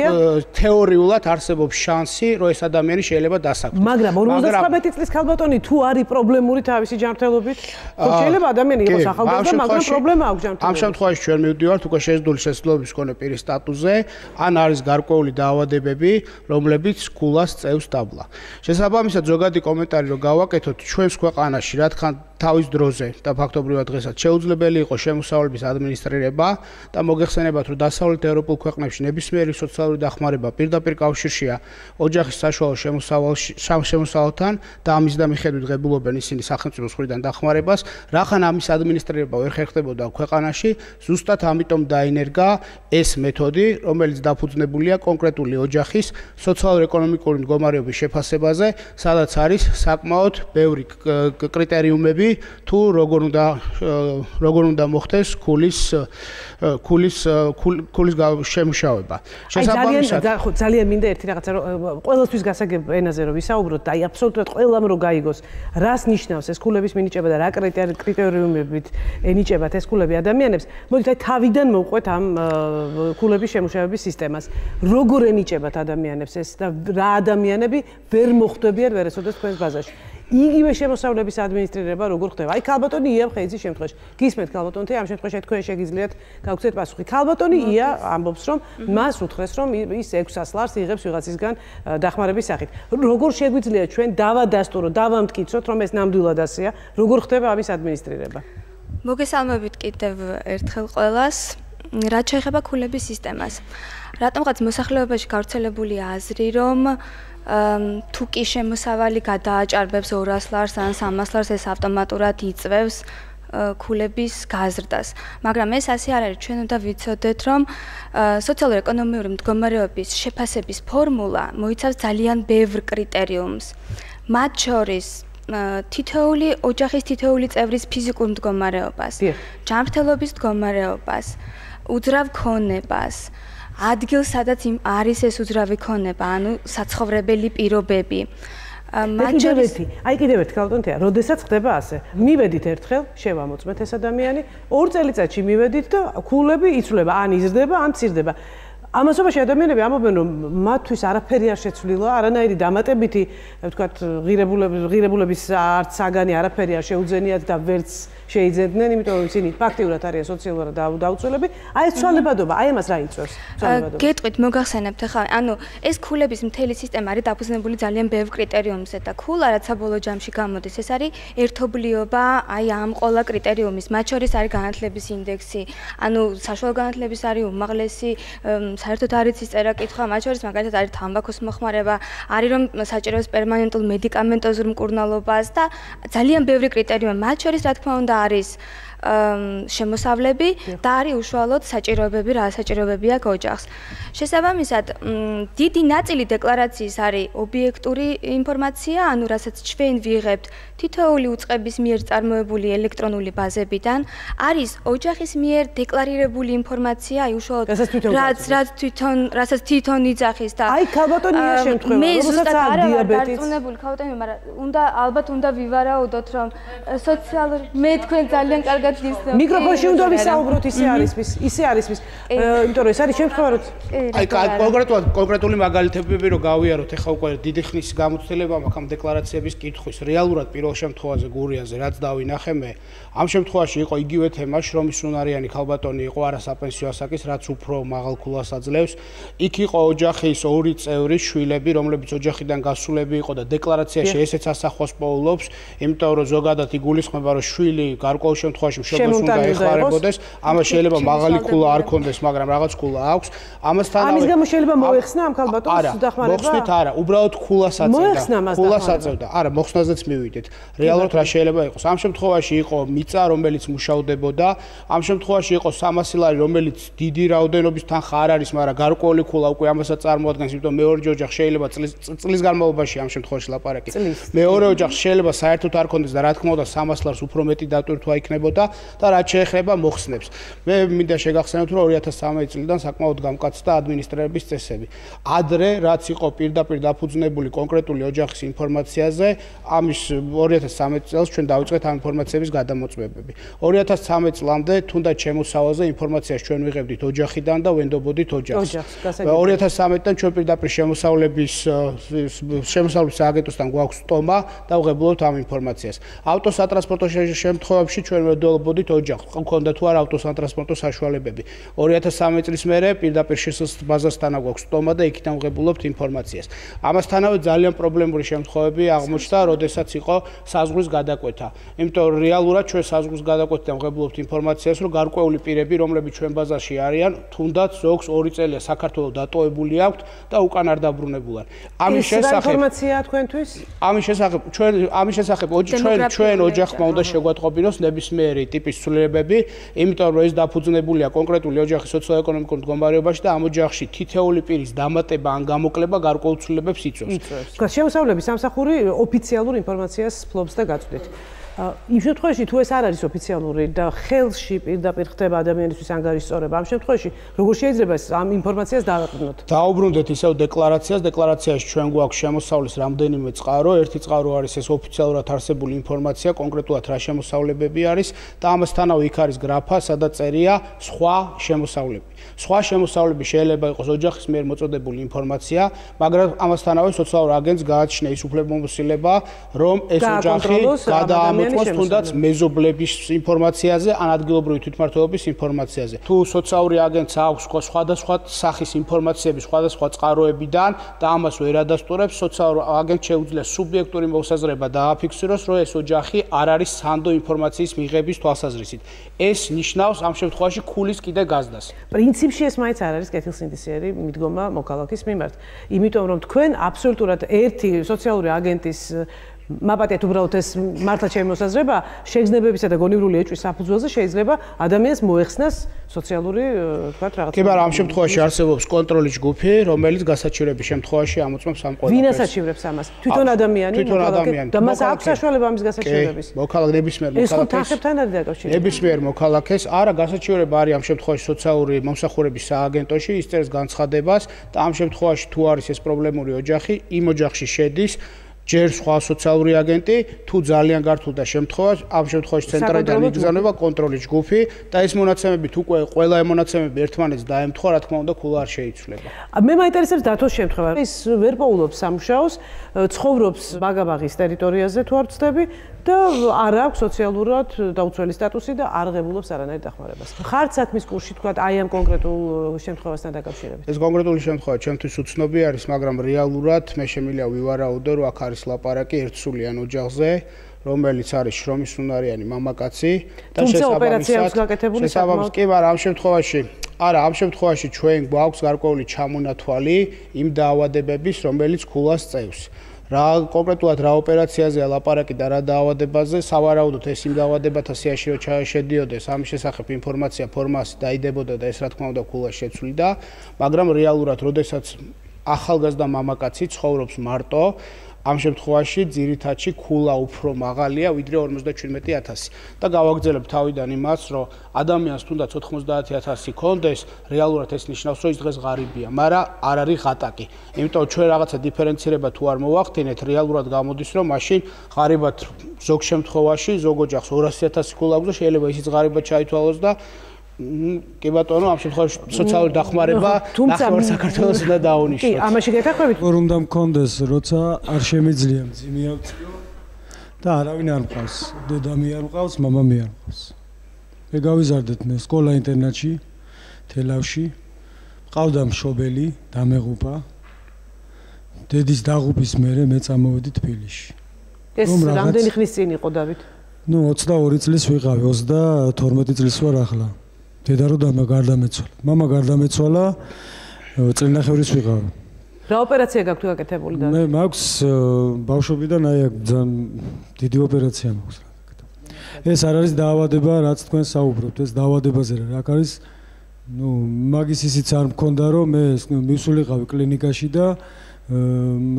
თეორიულად არსებობს შანსი, რომ ეს ადამიანი შეიძლება დასაქმდეს. მაგრამ 59 წლის ქალბატონი თუ არის პრობლემური თავისი ჯანმრთელობით, ხო შეიძლება ადამიანი იყოს ახალგაზრდა, მაგრამ პრობლემა აქვს ჯანმრთელობით. ამ შემთხვევაში ჩვენ ვართ უკვე შეზღუდული შესაძლებლობის მქონე პირის სტატუსზე, ან არის გარკვეული დაავადებები, რომლებიც ქულას წევს დაბლა. შესაბამისად, ზოგადი კომენტარი რო გავაკეთოთ, ჩვენს ქვეყანაში, რა თქმა უნდა, თავის დროზე და ფაქტობრივად დღესაც შეუძლებელი იყო შემოსავლების ადმინისტრირება და მოგეხსენებათ, რომ დასავლეთ ევროპულ ქვეყნებში ნებისმიერი სოციალური დახმარება პირდაპირ კავშირშია ოჯახის საშუალო შემოსავალთან და ამის და მიხედვით ღებულობენ ისინი სახელმწიფოს მხრიდან დახმარებას, რახან ამის ადმინისტრირება ვერ ხერხდებოდა ქვეყანაში, ზუსტად ამიტომ დაინერგა ეს მეთოდი, რომელიც დაფუძნებულია კონკრეტული ოჯახის სოციალურ-ეკონომიკური მდგომარეობის შეფასებაზე, სადაც არის საკმაოდ ბევრი კრიტერიუმები თუ როგორ უნდა მოხდეს ქულის შემუშავება. ძალიან მინდა ერთი რაღაცა რომ ყველასთვის გასაგებ ენაზე რომ ვისაუბროთ და აი აბსოლუტურად ყველამ რომ გაიგოს რას ნიშნავს ეს ქულების მინიჭება და რა კრიტერიუმებით ენიჭებათ ეს ქულები ადამიანებს. მოდით აი თავიდან მოვყვეთ ამ ქულების შემუშავების სისტემას. როგორ ენიჭებათ ადამიანებს ეს და რა ადამიანები ვერ მოხვდებიან ვერასოდეს თქვენს ბაზაში. იგივე შემოსავლების ადმინისტრირება როგორ ხდება? აი ქალბატონი ია ხეიძის შემთხვევაში. გისმენთ ქალბატონთი ამ შემთხვევაში თქვენ შეგიძლიათ გავგზავნოთ პასუხი. ქალბატონი ია ამბობს რომ მას უთხრეს რომ ის 600 ლარს იღებს ვიღაცისგან დახმარების სახით. როგორ შეგვიძლია ჩვენ დავადასტუროთ, დავამტკიცოთ რომ ეს ნამდვილად ასეა? როგორ ხდება ამის ადმინისტრირება? მოგესალმებით კიდევ ერთხელ ყველას. რაც შეეხება ქულების სისტემას. რატომღაც მოსახლეობაში გავრცელებულია აზრი რომ თუ კი შემოსავალი გადააჭარბებს 200 ლარს ან 300 ლარს ეს ავტომატურად იწვევს ქულების გაზრდას. მაგრამ ეს ასე არ არის. ჩვენ უნდა ვიცოდეთ რომ სოციალურ-ეკონომიური მდგომარეობის შეფასების ფორმულა მოიცავს ძალიან ბევრ კრიტერიუმს. მათ შორის თითოეული ოჯახის თითოეული წევრის ფიზიკურ მდგომარეობას, ჯანმრთელობის მდგომარეობას, უძრავ ქონებას, ადგილს სადაც არის ეს უძრავი ქონება, ანუ საცხოვრებელი პირობები. აი კიდევ ერთი ქალბატონია, როდესაც ხდება ასე. მივედით ერთხელ, შევამოწმეთ ეს ადამიანი, 2 წელიწადში მივედით და ქულები იცვლება, ან იზრდება, ან მცირდება. ამასობაში ადამიანები ამბობენ რომ მათთვის არაფერი არ შეცვლილა, არანაირი დამატებითი, ვთქვათ, ღირებულების არც საგანი არაფერი არ შეუძენიათ და ვერც შეიძენდნენ, იმიტომ რომ ისინი ფაქტიურად არიან სოციალურად დაუცველები. აი ეს ცვალებადობა, აი ამას რა იწვევს? გეტყვით, მოგახსენებთ ახლა, ანუ ეს ქულების მთელი სისტემა არის დაფუძნებული ძალიან ბევრ კრიტერიუმზე და ქულა რაც საბოლოო ჯამში გამოდის, ეს არის ერთობლიობა აი ამ ყველა კრიტერიუმის. მათ შორის არის განათლების ინდექსი, ანუ საშუალო განათლების არის უმაღლესი, საერთოდ არის წერა კითხვა, მათ შორის მაგალითად არის თამბაქოს მოხმარება, არის რომ საჭიროებს პერმანენტულ მედიკამენტოზურ მკურნალობას და ძალიან ბევრი კრიტერიუმი. მათ შორის რა თქმა უნდა არის შემოსავლები და არის უშუალოდ საჭიროებები, რა საჭიროებები აქვს ოჯახს. შესაბამისად, დიდი ნაწილი დეკლარაციის არის ობიექტური ინფორმაცია, ანუ რასაც ჩვენ ვიღებთ თითოეული უწყების მიერ წარმოებული ელექტრონული ბაზებიდან, არის ოჯახის მიერ დეკლარირებული ინფორმაცია, აი უშუალოდ რასაც თვითონ იძახის და აი ქალბატონია შემთხვევა, რომელსაც აქვს დიაბეტი. დარწმუნებული ქალბატონი, მაგრამ ალბათ უნდა ვივარაუდოთ, რომ სოციალური მე თქვენ ძალიან კარგად მიკროფონში უნდა ვისაუბროთ, ისე არის მის. იმიტომ რომ ეს არის შემთხვევა, რომ აი კონკრეტული მაგალითები რომ გავიაროთ, ეხლა უკვე დიდი ხნის გამოცდილება მაქვს ამ დეკლარაციების კითხვის. რეალურად პირველ შემთხვევაზე გურიაზე რაც დავინახე მე, ამ შემთხვევაში იყო იგივე თემა, შრომის უნარიანი ქალბატონი იყო არასაპენსიო ასაკის, რაც უფრო მაღალ ქულას აძლევს. იქ იყო ოჯახის 2 წევრის შვილები, რომლებიც ოჯახიდან გასულები იყო და დეკლარაციაში ესეც ასახავს პოულობს, იმიტომ რომ ზოგადად იგულისხმება რომ შვილი გარკვეულ შემთხვევაში მშობელს უნდა ეხმარებოდეს, ამას შეიძლება მაღალი ქულა არ ქონდეს, მაგრამ რაღაც ქულა აქვს. ამასთანავე ამის გამო შეიძლება მოეხსნა ამ ქალბატონს დახმარება? მოხსნით არა, უბრალოდ ქულას აწევდა. არა, მოხსნაზეც მივიდეთ. რეალურად რა შეიძლება იყოს? ამ შემთხვევაში იყო მიწა, რომელიც მუშავდებოდა, ამ შემთხვევაში იყო 300 ლარი, რომელიც დიდი რაოდენობის თანხა არ არის, მაგრამ გარკვეული ქულა უკვე ამასაც წარმოადგენს, იმიტომ მეორე ოჯახი შეიძლება წლის განმავლობაში ამ შემთხვევაში ლაპარაკი. მეორე ოჯახი შეიძლება საერთოდ არ ქონდეს და რა თქმა უნდა 300 ლარს უფრო მეტი დატვირთვა იქნებოდა და რაც შეეხება მოხსნებს. მე მინდა შეგახსენოთ, რომ 2013 წლიდან საკმაოდ გამკაცდა ადმინისტრირების წესები. ადრე რაც იყო პირდაპირ დაფუძნებული კონკრეტული ოჯახის ინფორმაციაზე, ამის 2013 წელს ჩვენ დავიწყეთ ამ ინფორმაციების გადამოწმებები. 2013 წლამდე თუნდაც შემოსავალზე ინფორმაციას ჩვენ ვიღებდით ოჯახიდან და ვენდობოდით ოჯახს. 2013-დან ჩვენ პირდაპირ შემოსავლების სააგენტოსთან გვაქვს სტომა და ვღებულობთ ამ ინფორმაციას. ავტოსატრანსპორტო შემთხვევებში ჩვენ ვენდობოდით ოჯახს. გქონდა თუ არა ავტოსატრანსპორტო საშუალებები. 2013 წლის მერე პირდაპირ შესაძლოა ბაზასთან გვაქვს სტომა და იქიდან ვღებულობთ ინფორმაციას. ამასთანავე ძალიან პრობლემური შემთხვევები აღმოჩნდა, როდესაც იყო საზღვრის გადაკვეთა. იმიტომ რომ რეალურად ჩვენ საზღვრის გადაკვეთიდან ვღებულობთ ინფორმაციას, რომ გარკვეული პირები, რომლებიც ჩვენ ბაზარში არიან, თუნდაც ზოგს 2 წელია საქართველოს დატოვებული აქვთ და უკან არ დაბრუნებულან. ამის შესახებ ინფორმაციაა თქვენთვის? ამის შესახებ ჩვენ ოჯახმა უნდა შეგვატყობინოს ნებისმიერი ტიპის ცვლილებები, იმიტომ რომ ეს დაფუძნებულია კონკრეტული ოჯახის სოციო-ეკონომიკურ მდგომარეობაში და ამ ოჯახში თითეული პირის დამატება ან გამოკლება გარკვეულ ცვლილებებს იწვევს. შემოსავლების სამსახური ოფიციალურ ინფორმაციას ფლობს და გაწვდით. იმ შემთხვევაში თუ ეს არ არის ოფიციალური და ხელში პირდაპირ ხდება ადამიანისთვის ანგარიშწორება, ამ შემთხვევაში როგორ შეიძლება ამ ინფორმაციას დავაყრდნოთ? დაუბრუნდეთ ისევ დეკლარაციას. დეკლარაციაში ჩვენ გვაქვს შემოსავლის რამდენიმე წყარო. ერთი წყარო არის ეს ოფიციალურად არსებული ინფორმაცია, კონკრეტულად რა შემოსავლებები არის და ამასთანავე იქ არის გრაფა, სადაც წერია სხვა შემოსავლები. სხვა შემოსავლები შეიძლება იყოს ოჯახის მიერ მოწოდებული ინფორმაცია, მაგრამ ამასთანავე სოციალურ აგენტს გააჩნია ის უფლებამოსილება, რომ ეს ოჯახი გადაამოწმოს თუნდაც მეზობლების ინფორმაციაზე ან ადგილობრივი თვითმმართველობის ინფორმაციაზე. თუ სოციალური აგენტს აქვს სხვადასხვა სახის ინფორმაციები სხვადასხვა წყაროებიდან და ამას ვერ ადასტურებს, სოციალურ აგენტს შეუძლია სუბიექტური მოსაზრება დააფიქსიროს, რომ ეს ოჯახი არ არის სანდო ინფორმაციის მიღების თვალსაზრისით. ეს ნიშნავს ამ შემთხვევაში ქულის კიდე გაზდას. პრინციპში ეს მაინც არ არის კეთილსინდისიერი მიდგომა მოქალაქის მიმართ, იმიტომ რომ თქვენ აბსოლუტურად ერთი სოციალური აგენტის მაპატიეთ უბრალოდ ეს მართლაც შემოსაზრება შეგრძნებებისა და გონივრული ეჭვის საფუძველზე შეიძლება ადამიანს მოეხსნას სოციალური თქვათ რაღაც. კი, მაგრამ ამ შემთხვევაში არსებობს კონტროლის ჯგუფი, რომელიც გასაჩივრების შემთხვევაში ამოწმებს ამ ყველაფერს. ვინ ასაჩივრებს ამას? თვითონ ადამიანი, მოქალაქე და მას აქვს საშუალება ამის გასაჩივრების. მოქალაქე ნებისმიერ მოქალაქეს. ეს ხო თანხებთან არის დაკავშირებული. ნებისმიერ მოქალაქეს, არა, გასაჩივრება არის ამ შემთხვევაში სოციალური მომსახურების სააგენტოში, ის წერს განცხადებას და ამ შემთხვევაში თუ არის ეს პრობლემური ოჯახი, იმ ოჯახში შედის ჯერ სხვა სოციალური აგენტი, თუ ძალიან გართულდა შემთხვევა, ამ შემთხვევაში ცენტრალიდან იგზავნება კონტროლის ჯგუფი და ეს მონაცემებით უკვე ყველა მონაცემები ერთმანეთს დაემთხვა, რა თქმა უნდა, ქულა არ შეიცვლება. მე მაინტერესებს დათოს შემთხვევა. ის ვერ პოულობს სამუშაოს, ცხოვრობს ბაგაბაღის ტერიტორიაზე თუ არ ვცდები და არ აქვს სოციალურად დაუცველი სტატუსი და არ ღებულობს არანაირ დახმარებას. ხართ საქმის კურსში თქვა აი ამ კონკრეტულ შემთხვევასთან დაკავშირებით. ეს კონკრეტული შემთხვევა ჩემთვის უცნობი არის, მაგრამ რეალურად მე შემიძლია ვივარაუდო, რომ აქ არის ლაპარაკი ერთსულიან ოჯახზე, რომელიც არის შრომის უნარიანი მამაკაცი და შესაბამისად კი, მაგრამ ამ შემთხვევაში არა, ამ შემთხვევაში ჩვენ გვაქვს გარკვეული ჩამონათვალი იმ დაავადებების, რომელიც ქულას წევს. რა კონკრეტულად რა ოპერაციაზეა ლაპარაკი და რა დაავადებაზე, სავარაუდოდ ეს იმ დაავადებათა სიაში რო შედიოდეს, ამის შესახებ ინფორმაცია ფორმაში დაიდებოდა და ეს რა თქმა უნდა ქულას შეცვლიდა, მაგრამ რეალურად, როდესაც ახალგაზრდა მამაკაცი ცხოვრობს მარტო, ამ შემთხვევაში ძირითადში ქულა უფრო მაღალია ვიდრე 57,000 და გავაგრძელებ თავიდან იმას, რომ ადამიანს თუნდაც 90,000 ქონდეს, რეალურად ეს ნიშნავს, რომ ის დღეს ღარიბია, მაგრამ არ არის ღატაკი. იმიტომ ჩვენ რაღაცა დიფერენცირება თუ არ მოვახდინეთ, რეალურად გამოდის, რომ მაშინ ღარიბად ზოგ შემთხვევაში ზოგ ოჯახს 200,000 ქულა აქვს და შეიძლება ისიც ღარიბად ჩაითვალოს და კი ბატონო, ამ შემთხვევაში სოციალური დახმარება ნახევარ საქართველოს უნდა დაუნიშნოს. კი, ამაში გეთახვევით. როგორ უნდა მქონდეს, როცა არ შემიძლია მძიმე ავწიო და არავინ არ მყავს. დედა მე არ მყავს, მამა მე არ მყავს. მე გავიზარდეთ მე სკოლა-ინტერნატში, თელავში. მყავდა მშობელი, დამეღუპა. დედის დაღუპის მერე მე წამოვედი თბილისში. ეს რამდენი ხნის წინ იყო დავით? 22 წლის ვიყავი, 32 წლის ვარ ახლა. დედა რო გარდამეცვალა. მამა გარდამეცვალა, წელნახევრის ვიყავი. რა ოპერაცია გაქვთ გაკეთებული და? მე მაქვს ბავშვობიდან აი აქ ძალიან დიდი ოპერაცია მაქვს. ეს არ არის დაავადება, რაც თქვენ საუბრობთ, ეს დაავადებაზე რა არის? მაგის ისიც არ მქონდა, რომ მე მივსულიყავი კლინიკაში და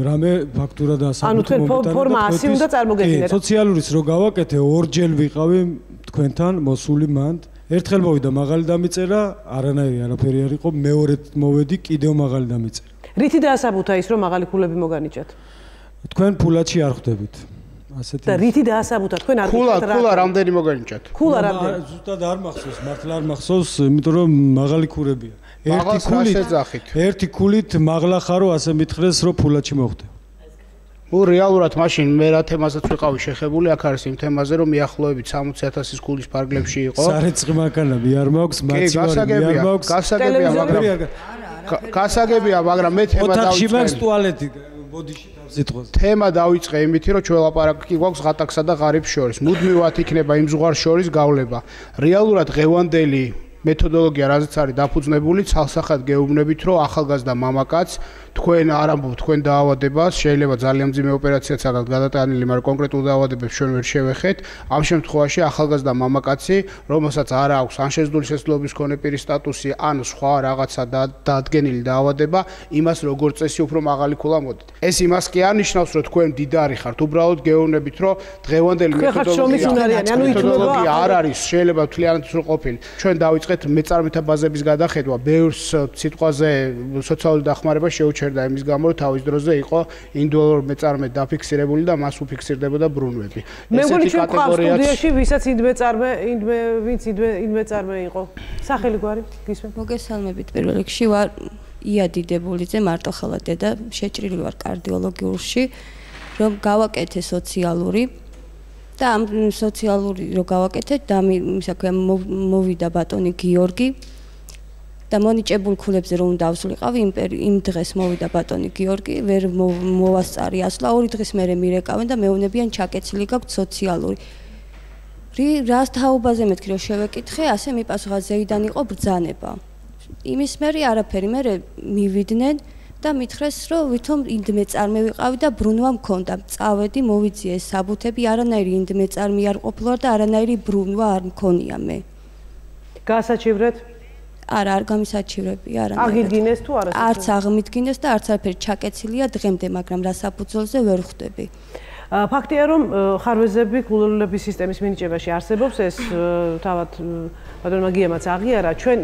რამე ფაქტურა და ანუ თქვენ ფორმა 100 უნდა წარმოგედგინეთ. სოციალურის რო გავაკეთე, ორჯერ ვიყავი თქვენთან მოსული მანდ. ერთხელ მოვიდა მაღალი დამიწერა, არანაირი არაფერი არ იყო, მეორედ მოვედი, კიდევ მაღალი დამიწერა. რითი დაასაბუთა ის, რომ მაღალი ქულები მოგანიჭათ? თქვენ ფულადში არ ხვდებით. ასეთი და რითი დაასაბუთა თქვენ არ გიჩვენეთ რა? ქულა რამდენი მოგანიჭათ? ქულა რამდენი? ზუსტად არ მახსოვს, მართლა არ მახსოვს, იმიტომ რომ მაღალი ქურებია. ერთი ქულით მაღლა ხარო, ასე მითხრეს, რომ ფულადში მოხვდე. რეალურად მაშინ მე რა თემასაც ვიყავი შეხებული, აქ არის იმ თემაზე, რომ მიახლოებით 60,000 ქულის ფარგლებში იყო. სარეცხი მანქანები არ მაქვს, მაცივარი არ მაქვს. გასაგებია, მაგრამ მე თემა დავიწყე. ოთახში მაქვს ტუალეტი, ბოდიში სიტყვაზე. თემა დავიწყე იმითი, რომ ჩვენ ლაპარაკი გვაქვს ღატაკსა და ღარიბს შორის. მუდმივად იქნება იმ ზღვარ შორის გავლება. რეალურად ღევანდელი მეთოდოლოგია, რაზეც არის დაფუძნებული, ცალსახად გეუბნებით, რომ ახალგაზრდა მამაკაც თქვენ არ ამბობთ თქვენ დაავადებას, შეიძლება ძალიან მძიმე ოპერაციაც აქ გადატანილი, მაგრამ კონკრეტულ დაავადებებს ჩვენ ვერ შევეხეთ. ამ შემთხვევაში ახალგაზრდა მამაკაცი, რომელსაც არ აქვს ან შეზღუდული შესაძლებლობის მქონე პირის სტატუსი, ან სხვა რაღაცა დადგენილი დაავადება, იმას როგორც წესი უფრო მაღალი ქულა მოდით. ეს იმას კი არ ნიშნავს, რომ თქვენ დიდარი ხართ, უბრალოდ გეუბნებით, რომ დღევანდელი მეთოდოლოგია არ არის, შეიძლება თლიანად ყოფილი. ჩვენ დავიწყეთ მეწარმეთა ბაზების გადახედვა, ბევრს სიტყვაზე სოციალური დახმარება შეუჩერდა იმის გამო, რომ თავის დროზე იყო ინდივიდუალური მეწარმე დაფიქსირებული და მას უფიქსირდებოდა ბრუნვები. მე მგონი ჩვენ სტუდიაში ვისაც ინდმეწარმე იყო. სახელი გვარი გისმენთ? მოგესალმებით, პირველ რიგში ვარ ია დიდებულიძე, მარტოხელა დედა, შეჭრილი ვარ კარდიოლოგიურში, რომ გავაკეთე სოციალური და ამ სოციალური რო გავაკეთეთ და ისაქვია მოვიდა ბატონი გიორგი და მონიჭებულ ქულებზე რომ დავსულიყავი იმ დღეს მოვიდა ბატონი გიორგი, ვერ მოვასწარი ასლა, 2 დღის მერე მირეკავენ და მეუბნებიან ჩაკეცილი გაქვთ სოციალური. რას თაობაზე მეთქი რომ შევეკითხე, ასე მიპასუხა ზეიდან იყო ბრძანება. იმის მერე არაფერი, მერე მივიდნენ და მითხრეს, რომ ვითომ ინდმეწარმე ვიყავი და ბრუნვა მქონდა. წავედი, მოვიძიე საბუთები, არანაირი ინდმეწარმე არ ყოფილა და არანაირი ბრუნვა არ მქონია მე. გაასაჩივრეთ? არა, არ გამისაჩივრები, არანაირი. აღიდგინეს თუ არა? არც აღმიდგინეს და არც არაფერი ჩაკეცილია დღემდე, მაგრამ რა საფუძველზე ვერ ხვდები. ფაქტია, რომ ხარვეზები გულოლების სისტემის მინიჭებაში არსებობს, ეს თავად ბატონმა გიამაც აღიარა. ჩვენ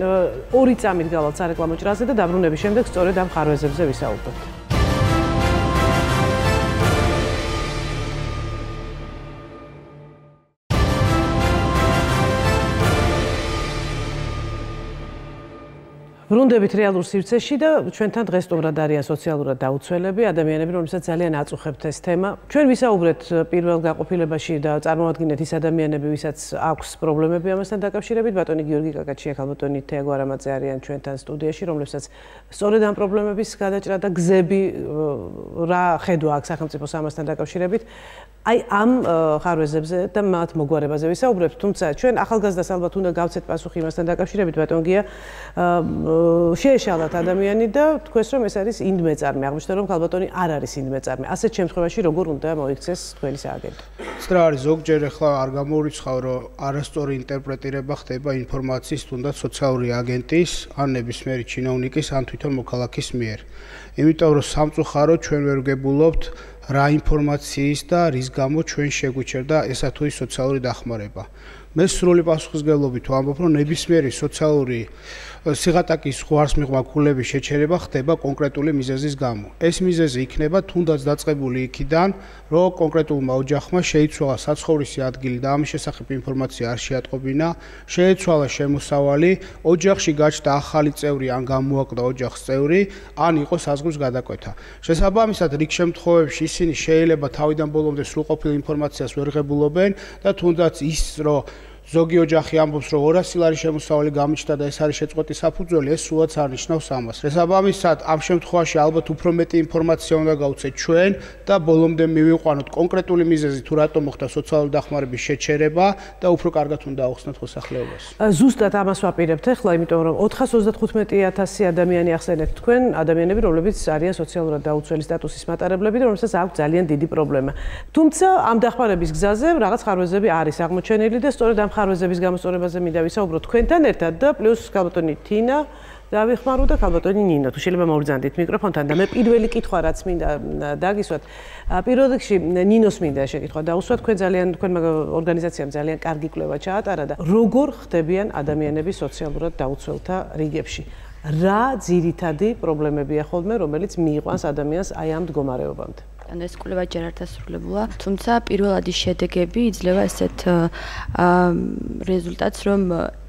2 წამით გავალთ სარეკლამო ჭრაზე და დაბრუნების შემდეგ სწორედ ამ ხარვეზებზე ვისაუბრებთ. ბრუნდებით რეალურ სივრცეში და ჩვენთან დღესდღეობით არიან სოციალურად დაუცველები ადამიანები, რომელსაც ძალიან აწუხებთ ეს თემა. ჩვენ ვისაუბრეთ პირველ გაყოფილებაში და წარმოვადგინეთ ის ადამიანები, ვისაც აქვს პრობლემები ამასთან დაკავშირებით. ბატონი გიორგი კაკაჩია, ბატონი თეა გვარამაძე არიან ჩვენთან სტუდიაში, რომლებსაც სწორედ ამ პრობლემების გადაჭრა და გზები რა ხედვა აქვს სახელმწიფოს ამასთან დაკავშირებით. აი ამ ხარვეზებზე და მათ მოგვარებაზე ვისაუბრებთ, თუმცა ჩვენ ახალგაზრდას ალბათ უნდა გავცეთ პასუხი იმასთან დაკავშირებით, ბატონ გია, შეეშალათ ადამიანი და თქვენს რომ ეს არის ინდმეწარმე, აღმოჩნდა რომ ქალბატონი არ არის ინდმეწარმე. ასეთ შემთხვევაში როგორ უნდა მოიქცეს თქვენი სააგენტო? სტრა არის ზოგჯერ ახლა არ გამოურიცხავ, რომ არასწორი ინტერპრეტირება ხდება ინფორმაციის თუნდაც სოციალური აგენტის, ან ნებისმიერი ჩინოვნიკის, ან თვითონ მოქალაქის მიერ. იმიტომ რომ სამწუხაროდ ჩვენ ვერ ვგებულობთ რა ინფორმაციის და რის გამო ჩვენ შეგვიჩერდა ესა თუ ის სოციალური დახმარება. მე სრული პასუხისმგებლობით ვამბობ, რომ ნებისმიერი სოციალური სიღატაკის ხوارს მიღმა ქულების შეჩერება ხდება კონკრეტული მიზეზის გამო. ეს მიზეზი იქნება თუნდაც დაწყებული იქიდან, რომ კონკრეტულმა ოჯახმა შეიცვალა საცხოვრისი ადგილი და ამის შესახებ ინფორმაცია არ შეატყობინა, შეეცვალა შემოსავალი, ოჯახში გაჩნდა ახალი წევრი ან გამოაკლდა ოჯახის წევრი, ან იყო საზღვრის გადაკვეთა. შესაბამისად, რიგ შემთხვევებში ისინი შეიძლება თავიდან ბოლომდე სრულყოფილ ინფორმაციას ვერ ღებულობენ და თუნდაც ის, რომ ზოგი ოჯახი ამბობს, რომ 200 ლარის შემოსავალი გამიჩნდა და ეს არის შეწყვეტის საფუძველი, ეს სულაც არ ნიშნავს ამას. შესაბამისად, ამ შემთხვევაში ალბათ უფრო მეტი ინფორმაცია უნდა გავუცეთ ჩვენ და ბოლომდე მივიყვანოთ კონკრეტული მიზეზი თუ რატომ მოხდა სოციალური დახმარების შეჩერება და უფრო კარგად უნდა აუხსნათ მოსახლეობას. ზუსტად ამას ვაპირებთ ახლა, იმიტომ რომ 435,000 ადამიანი ახსენეთ თქვენ, ადამიანები, რომლებიც არიან სოციალურად დაუცველი სტატუსის მატარებლები და რომელსაც აქვს ძალიან დიდი პრობლემა. თუმცა ამ დახმარების გზაზე რაღაც ხარვეზები არის აღმოჩენილი და სწორედ ამ ხარვეზების გამოსწორებაზე მინდა ვისაუბრო თქვენთან ერთად და პლუს ქალბატონი თინა დავიხმარო და ქალბატონი ნინო, თუ შეიძლება მოვბრძანდით მიკროფონთან და მე პირველი კითხვა რაც მინდა დაგისვათ, პირველ რიგში ნინოს მინდა შეკითხვა დაუსვათ, თქვენ ორგანიზაციამ ძალიან კარგი კვლევა ჩაატარა და როგორ ხდებიან ადამიანები სოციალურად დაუცველთა რიგებში? რა ძირითადი პრობლემებია ხოლმე, რომელიც მიიყვანს ადამიანს აი ამ მდგომარეობამდე? ეს კვლევა ჯერ არ დასრულებულა, თუმცა პირველადი შედეგები იძლევა ესეთ რეზულტატს, რომ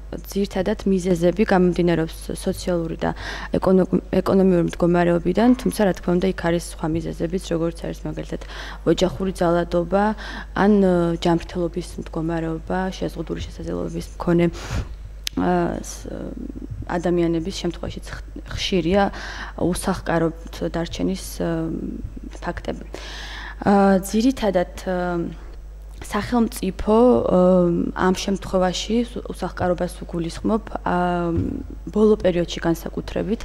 ძირთადად მიზეზები გამომდინარეობს სოციალური და ეკონომიური მდგომარეობიდან, თუმცა რა თქმა უნდა იქ არის სხვა მიზეზებიც, როგორც არის მაგალითად ოჯახური ძალადობა ან ჯანმრთელობის მდგომარეობა, შეზღუდული შესაძლებლობების მქონე ადამიანების შემთხვევაში ხშირია უსახკაროდ დარჩენის ფაქტები. ძირითადად სახელმწიფო ამ შემთხვევაში უსახკარობას უგულისხმობ ბოლო პერიოდში განსაკუთრებით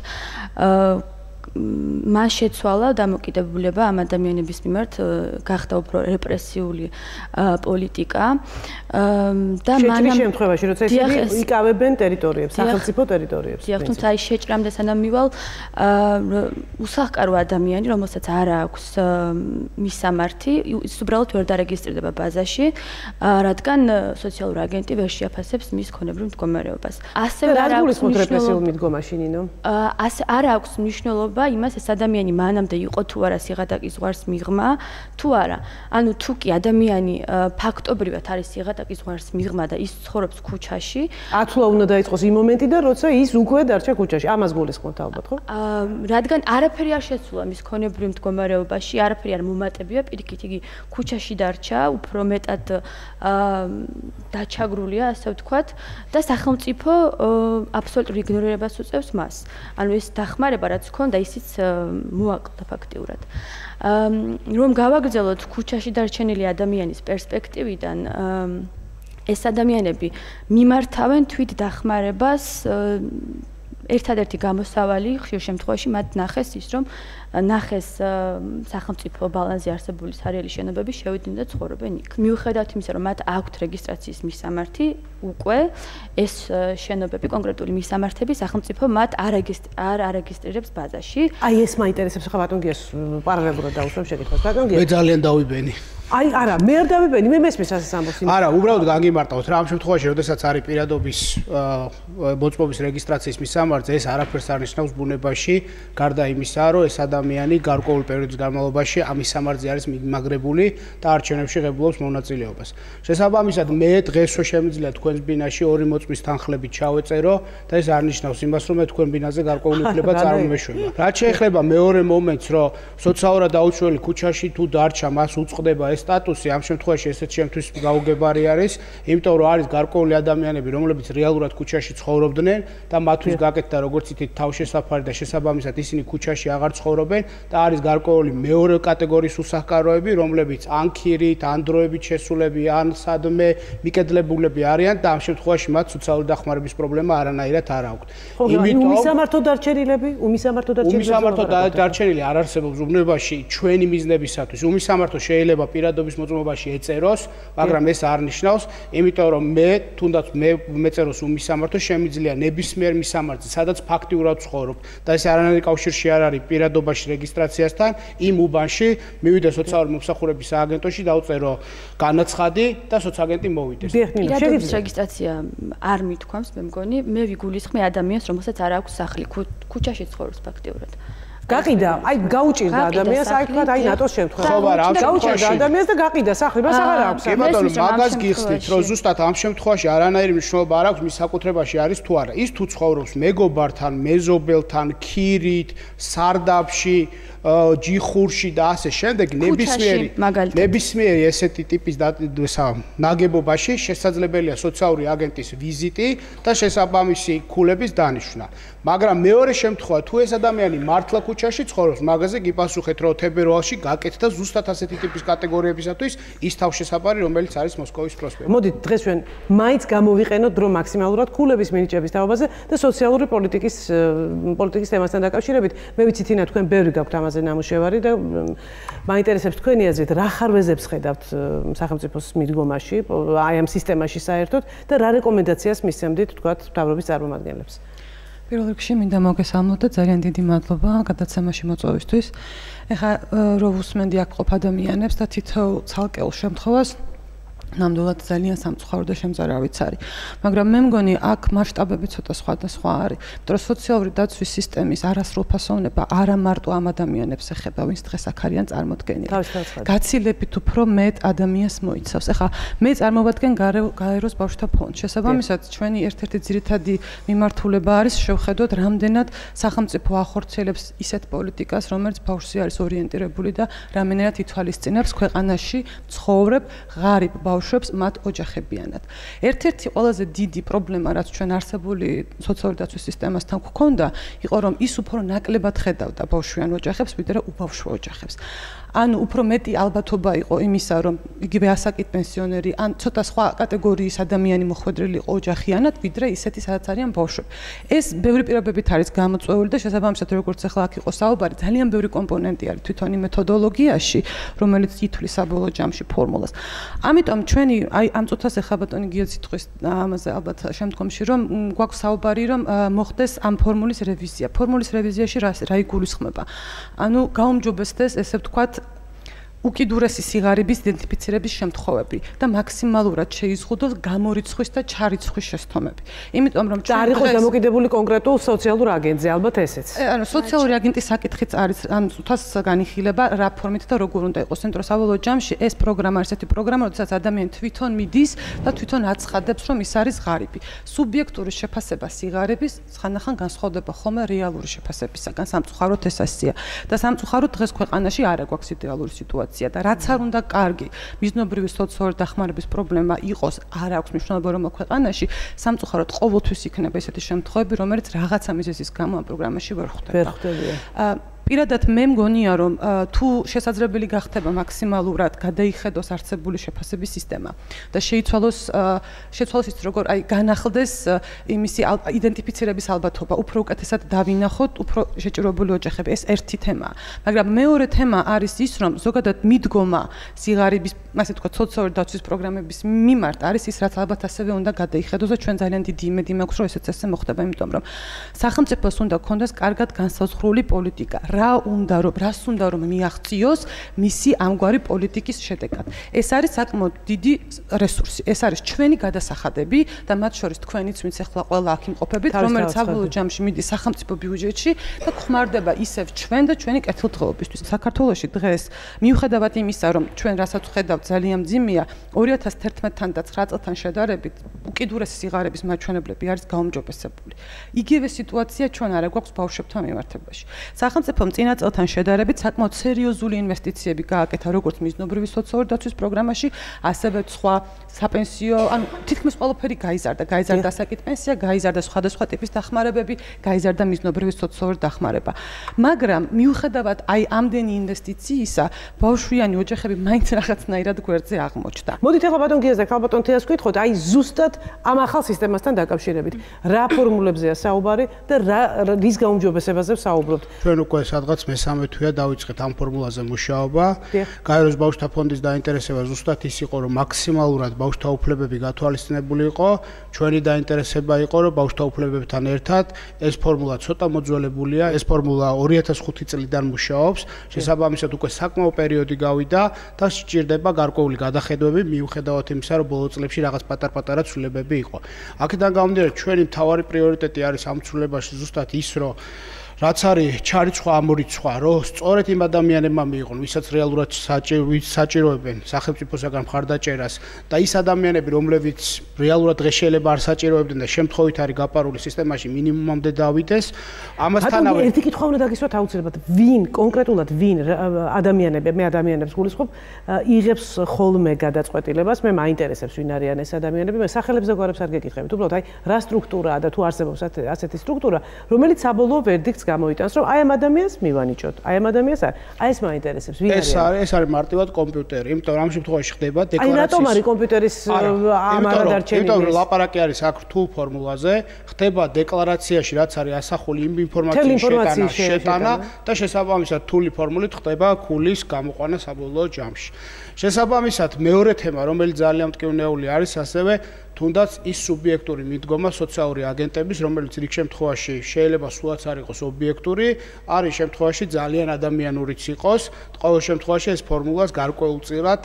მას შეცვალა დამოკიდებულება ამ ადამიანების მიმართ გახდა უფრო რეპრესიული პოლიტიკა და მანამ შემთხვევაში როცა ისინი იკავებენ ტერიტორიებს, სახელმწიფო ტერიტორიებს. თუმცა აი შეჭრამდე სანამ მივალ უსახკარო ადამიანი, რომელსაც არ აქვს მისამართი, ის უბრალოდ ვერ დარეგისტრირდება ბაზაში, რადგან სოციალური აგენტი ვერ შეაფასებს მის ქონებრივ მდგომარეობას. ასევე არ აქვს რეპრესიულ მიდგომაში ნინო. არ აქვს მნიშვნელობა იმას ეს ადამიანი მანამდე იყო თუ არა სიღატაკის ზღვარს მიღმა თუ არა. ანუ თუ კი ადამიანი ფაქტობრივად არის სიღატაკის ზღვარს მიღმა და ის ცხოვრობს ქუჩაში, ათვლა უნდა დაიწყოს იმ მომენტიდან, როცა ის უკვე დარჩა ქუჩაში. ამას გულისხმობთ ალბათ, ხო? რადგან არაფერი არ შეცვლა მის ქონებრივ მდგომარეობაში, არაფერი არ მომატებია, პირიქით იგი ქუჩაში დარჩა, უფრო მეტად დაჩაგრულია, ასე ვთქვათ, და სახელმწიფო აბსოლუტურ იგნორირებას უწევს მას. ანუ ეს დახმარება რაც ჰქონდა ისიც მოაკლდა ფაქტიურად. რომ გავაგრძელოთ ქუჩაში დარჩენილი ადამიანის პერსპექტივიდან, ეს ადამიანები მიმართავენ თვით დახმარებას ერთადერთი გამოსავალი ხშირ შემთხვევაში მათ ნახეს ის რომ ნახეს სახელმწიფო ბალანსზე არსებული სარიელი შენობები შევიდნენ და ცხოვრობენ იქ. მიუხედავად იმისა, რომ მათ აქვთ რეგისტრაციის მისამართი, უკვე ეს შენობები, კონკრეტული მისამართები სახელმწიფო მათ არ არეგისტრირებს ბაზაში. აი ეს მაინტერესებს ხა ბატონ გიას პარალელურად დავუსვამ შეკითხვას. ბატონ გია. მე ძალიან დავიბენი. აი არა, მე არ დავიბენი, მე მესმის ასეს ამბობს. არა, უბრალოდ განგიმარტავთ რა ამ შემთხვევაში, როდესაც არის პირადობის მოწმობის რეგისტრაციის მისამართი, ეს არაფერს არ ნიშნავს ბუნებაში, გარდა იმისა, რომ ეს ადამიანი გარკვეულ პერიოდის განმავლობაში ამ მისამართზე არის მიმაგრებული და არჩევნებში ღებულობს მონაწილეობას. შესაბამისად, მე დღეს რო შემიძლია თქვენს ბინაში ორი მოწმის თანხლებით ჩავეწერო და ეს არ ნიშნავს იმას, რომ მე თქვენ ბინაზე გარკვეული უფლება წარმომეშვება. რაც შეეხება მეორე მომენტს, რომ სოციალურად დაუჩველი ქუჩაში თუ დარჩა, მას უწყდება ეს სტატუსი, ამ შემთხვევაში ესეც შემთთვის გაუგებარი არის, იმიტომ რომ არის გარკვეული ადამიანები, რომლებიც რეალურად ქუჩაში ცხოვრობდნენ და მათთვის გაკეთდა როგორც ითით თავშესაფარი და შესაბამისად ისინი ქუჩაში აღარ ცხოვრობენ და არის გარკვეული მეორე კატეგორიის უსახკაროები, რომლებიც ან ქირით, ან დროებით შესულები, ან სადმე მიკედლებულები არიან და ამ შემთხვევაში მათ სოციალური დახმარების პრობლემა არანაირად არ აქვთ. იმიტომ უმისამართო დარჩენილები, უმისამართო დარჩენილი არ არსებობს უბნებაში ჩვენი მიზნებისათვის. უმისამართო შეიძლება პირადობის მოწმობაში ეწეროს, მაგრამ ეს არ ნიშნავს, იმიტომ რომ მე თუნდაც მეწეროს უმისამართო, შემიძლია ნებისმიერ მისამართზე, სადაც ფაქტიურად ვცხოვრობ და ეს არანაირი კავშირში არ არის პირადობაში რეგისტრაციასთან, იმ უბანში მივიდე სოციალური მომსახურების სააგენტოში, დავწერო განაცხადი და სოციალაგენტი მოვიდეს. პირადობის რეგისტრაცია არ მithქვამს, მე მგონი, მე ვიგულისხმე ადამიანს, რომელსაც არ აქვს სახლი, ქუჩაში ცხოვრობს ფაქტიურად. გაყიდა, აი გაუჭირდა ადამიანს, აი თქვა, აი ნატოს შემთხვევა. ხო, არა, ამ გაუჭირდა ადამიანს და გაყიდა სახლი, მას აღარ აქვს. კი ბატონო, მაგას გიხსნით, რომ ზუსტად ამ შემთხვევაში არანაირი მნიშვნელობა არ აქვს მის საკუთრებაში არის თუ არა. ის თუ ცხოვრობს მეგობართან, მეზობელთან, ქირით, სარდაფში, ჯიხურში და ასე შემდეგ, ნებისმიერი ესეთი ტიპის ნაგებობაში შესაძლებელია სოციალური აგენტის ვიზიტი და შესაბამისი ქულების დანიშვნა. მაგრამ მეორე შემთხვევა, თუ ეს ადამიანი მართლა ქუჩაში ცხოვრობს, მაგაზე გიპასუხეთ, რომ თებერვალში გაკეთდა ზუსტად ასეთი ტიპის კატეგორიებისათვის ის თავშესაფარი, რომელიც არის მოსკოვის პროსპექტი. მოდით დღეს ჩვენ მაინც გამოვიყენოთ დრო მაქსიმალურად ქულების მინიჭების თაობაზე და სოციალური პოლიტიკის თემასთან დაკავშირებით. მე ვიცი თინა თქვენ ბევრი გაქვთ ამაზე ნამუშევარი და მაინტერესებს თქვენი აზრით, რა ხარვეზებს ხედავთ სახელმწიფოს მიდგომაში, აი ამ სისტემაში საერთოდ და რა რეკომენდაციას მისცემდით თქვათ მთავრობის წარმომადგენლებს? პირველ რიგში მინდა მოგესალმოთ და ძალიან დიდი მადლობა გადაცემაში მოწვევისთვის. ეხლა რო ვუსმენდი აქ ყოფ ადამიანებს და თითოეულ ცალკეულ შემთხვევას ნამდვილად ძალიან სამწუხარო და შემზარავიც არის. მაგრამ მე მგონი აქ მასშტაბები ცოტა სხვადასხვა არის. იმიტომ რომ სოციალური დაცვის სისტემის არასრულფასოვნება არა მარტო ამ ადამიანებს ეხება, ვინც დღეს აქ არიან წარმოდგენილი. გაცილებით უფრო მეტ ადამიანს მოიცავს. ეხლა მე წარმოვადგენ გაეროს ბავშვთა ფონდს. შესაბამისად, ჩვენი ერთ-ერთი ძირითადი მიმართულება არის შევხედოთ, რამდენად სახელმწიფო ახორციელებს ისეთ პოლიტიკას, რომელიც ბავშვზე არის ორიენტირებული და რამდენად ითვალისწინებს ქვეყანაში ცხოვრებ ღარიბ ბავშვებს მათ ოჯახებიანად. ერთ-ერთი ყველაზე დიდი პრობლემა, რაც ჩვენ არსებული სოციალური დაცვის სისტემასთან გვქონდა, იყო რომ ის უფრო ნაკლებად ხედავდა ბავშვიან ოჯახებს, ვიდრე უბავშვო ოჯახებს. ანუ უფრო მეტი ალბათობა იყო იმისა, რომ იგივე ასაკით პენსიონერი, ან ცოტა სხვა კატეგორიის ადამიანი მოხვედრილი იყო ოჯახიანად, ვიდრე ისეთი, სადაც არიან ბავშვები. ეს ბევრი პირობებით არის გამოწვეული და შესაბამისად, როგორც ახლა აქ იყო საუბარი, ძალიან ბევრი კომპონენტი არის თვითონ იმ მეთოდოლოგიაში, რომელიც ითვლის საბოლოო ჯამში ფორმულას. ამიტომ ჩვენი აი ამ წუთას ახლა ბატონი გია სიტყვის ამაზე ალბათ შემდგომში რომ გვაქვს საუბარი რომ მოხდეს ამ ფორმულის რევიზია. ფორმულის რევიზიაში რა იგულისხმება? ანუ გაუმჯობესდეს ესე ვთქვათ უკიდურესი სიღარიბის იდენტიფიცირების შემთხვევები და მაქსიმალურად შეიზღუდოს გამორიცხვის და ჩარიცხვის შესთომები. იმიტომ რომ არ იყოს დამოკიდებული კონკრეტულ სოციალურ აგენტზე, ალბათ ესეც. ანუ სოციალური აგენტის საკითხიც არის, ან თვითონ განიხილება რა ფორმით და როგორ უნდა იყოს. იმიტომ რომ საბოლოო ჯამში ეს პროგრამა არის ესეთი პროგრამა, როდესაც ადამიანი თვითონ მიდის და თვითონ აცხადებს, რომ ის არის ღარიბი. სუბიექტური შეფასება სიღარიბის ხანდახან განსხვავდება ხოლმე რეალური შეფასებისაგან. სამწუხაროდ ეს ასეა. და სამწუხაროდ დღეს ქვეყანაში არ აქვს იდეალური სიტუაცია. და რაც არ უნდა კარგი მიზნობრივი სოციალური დახმარების პრობლემა იყოს, არ აქვს მნიშვნელობა რომ ქვეყანაში სამწუხაროდ ყოველთვის იქნება ესეთი შემთხვევები, რომელიც რაღაცა მიზეზის გამო ამ პროგრამაში ვერ ხვდება. პირადად მე მგონია რომ თუ შესაძლებელი გახდება მაქსიმალურად გადაიხედოს არსებული შეფასების სისტემა და შეიცვალოს ის როგორ აი განახლდეს იმისი იდენტიფიცირების ალბათობა, უფრო უკეთესად დავინახოთ უფრო შეჭირებული ოჯახები. ეს ერთი თემაა. მაგრამ მეორე თემა არის ის რომ ზოგადად მიდგომა სიღარიბის, ასე ვთქვათ, სოციალური დაცვის პროგრამების მიმართ არის ის, რაც ალბათ ასევე უნდა გადაიხედოს და ჩვენ ძალიან დიდი იმედი მაქვს რომ ესეც ესე მოხდება, იმიტომ რომ სახელმწიფოს უნდა გქონდეს კარგად განსაზღვრული პოლიტიკა. რას უნდა რომ მიაღწიოს მისი ამგვარი პოლიტიკის შედეგად. ეს არის საკმაოდ დიდი რესურსი. ეს არის ჩვენი გადასახადები და მათ შორის თქვენიც, ვინც ახლა ყველა აქ იმყოფებით, რომელიც საბოლოო ჯამში მიდის სახელმწიფო ბიუჯეტში და ხმარდება ისევ ჩვენ და ჩვენი კეთილდღეობისთვის. საქართველოში დღეს მიუხედავად იმისა, რომ ჩვენ რასაც ვხედავთ ძალიან მძიმეა, 2011-თან და 9 წელთან შედარებით უკიდურესი სიღარიბის მაჩვენებლები არის გაუმჯობესებული. იგივე სიტუაცია ჩვენ არ გვაქვს ბავშვებთან მიმართებაში. სახელმწიფომ წინა წელთან შედარებით საკმაოდ სერიოზული ინვესტიციები გააკეთა როგორც მიზნობრივი სოციალური დაცვის პროგრამაში, ასევე სხვა საპენსიო, ანუ თითქმის ყველაფერი გაიზარდა ასაკით პენსია, გაიზარდა სხვადასხვა ტიპის დახმარებები, გაიზარდა მიზნობრივი სოციალური დახმარება. მაგრამ მიუხედავად აი ამდენი ინვესტიციისა, ბავშვიანი ოჯახები მაინც რაღაცნაირად გვერდზე აღმოჩნდა. მოდით ახლა ბატონ გიას და ქალბატონ თეას ვკითხოთ, აი ზუსტად ამ ახალ სისტემასთან დაკავშირებით, რა ფორმულებზეა საუბარი და რის გაუმჯობესებაზე ვსაუბრობთ? ჩვენ უკვე სადღაც მესამე თვეა დავიწყეთ ამ ფორმულაზე მუშაობა. გაეროს ბავშვთა ფონდის დაინტერესება ზუსტად ის იყო, რომ მაქსიმალურად ბავშვთა უფლებები გათვალისწინებული იყო. ჩვენი დაინტერესება იყო, რომ ბავშვთა უფლებებთან ერთად ეს ფორმულა ცოტა მოძველებულია. ეს ფორმულა 2005 წლიდან მუშაობს. შესაბამისად უკვე საკმაო პერიოდი გავიდა და სჭირდება გარკვეული გადახედვები, მიუხედავად იმისა, რომ ბოლო წლებში რაღაც პატარ-პატარა ცვლილებები იყო. აქედან გამომდინარე, ჩვენი მთავარი პრიორიტეტი არის ამ ცვლილებაში ზუსტად ის, რომ რაც არის ჩარიცხვა, ამორიცხვა, რომ სწორედ იმ ადამიანებმა მიიღონ, ვისაც რეალურად საჭიროებენ სახელმწიფოსაგან მხარდაჭერას და ის ადამიანები, რომლებიც რეალურად დღეს შეიძლება არ საჭიროებდნენ და შემთხვევით არის გაპარული სისტემაში მინიმუმამდე დავიდეს. ამასთანავე ერთი კითხვა უნდა დაგისვათ აუცილებლად, ვინ კონკრეტულად ადამიანები, მე ადამიანებს გულისხმობ, იღებს ხოლმე გადაწყვეტილებას, მე მაინტერესებს ვინ არიან ეს ადამიანები, მე სახელებს და გვარებს არ გეკითხებით, უბრალოდ აი რა სტრუქტურაა და თუ არსებობს ასეთი სტრუქტურა, რომელიც საბოლოო ვერდიქტს გამოიტანს, რომ აი ამ ადამიანს მივანიჭოთ, აი ამ ადამიანს აი ეს მაინტერესებს, ვინ არის? ეს არის მარტივად კომპიუტერი, იმიტომ რომ ამ შემთხვევაში ხდება დეკლარაციის. აი რატომ არის კომპიუტერის ამ არადარჩენილი? იმიტომ რომ ლაპარაკი არის აქ რთულ ფორმულაზე, ხდება დეკლარაციაში, რაც არის ასახული იმ ინფორმაციის შეტანა და შესაბამისად რთული ფორმულით ხდება ქულის გამოყვანა საბოლოო ჯამში. შესაბამისად მეორე თემა, რომელიც ძალიან მტკივნეული არის, ასევე თუნდაც ის სუბიექტური მიდგომა სოციალური აგენტების, რომელიც რიგ შემთხვევაში შეიძლება სულაც არ იყოს ობიექტური, არის შემთხვევაში ძალიან ადამიანურიც იყოს, ყოველ შემთხვევაში ეს ფორმულას გარკვეულწილად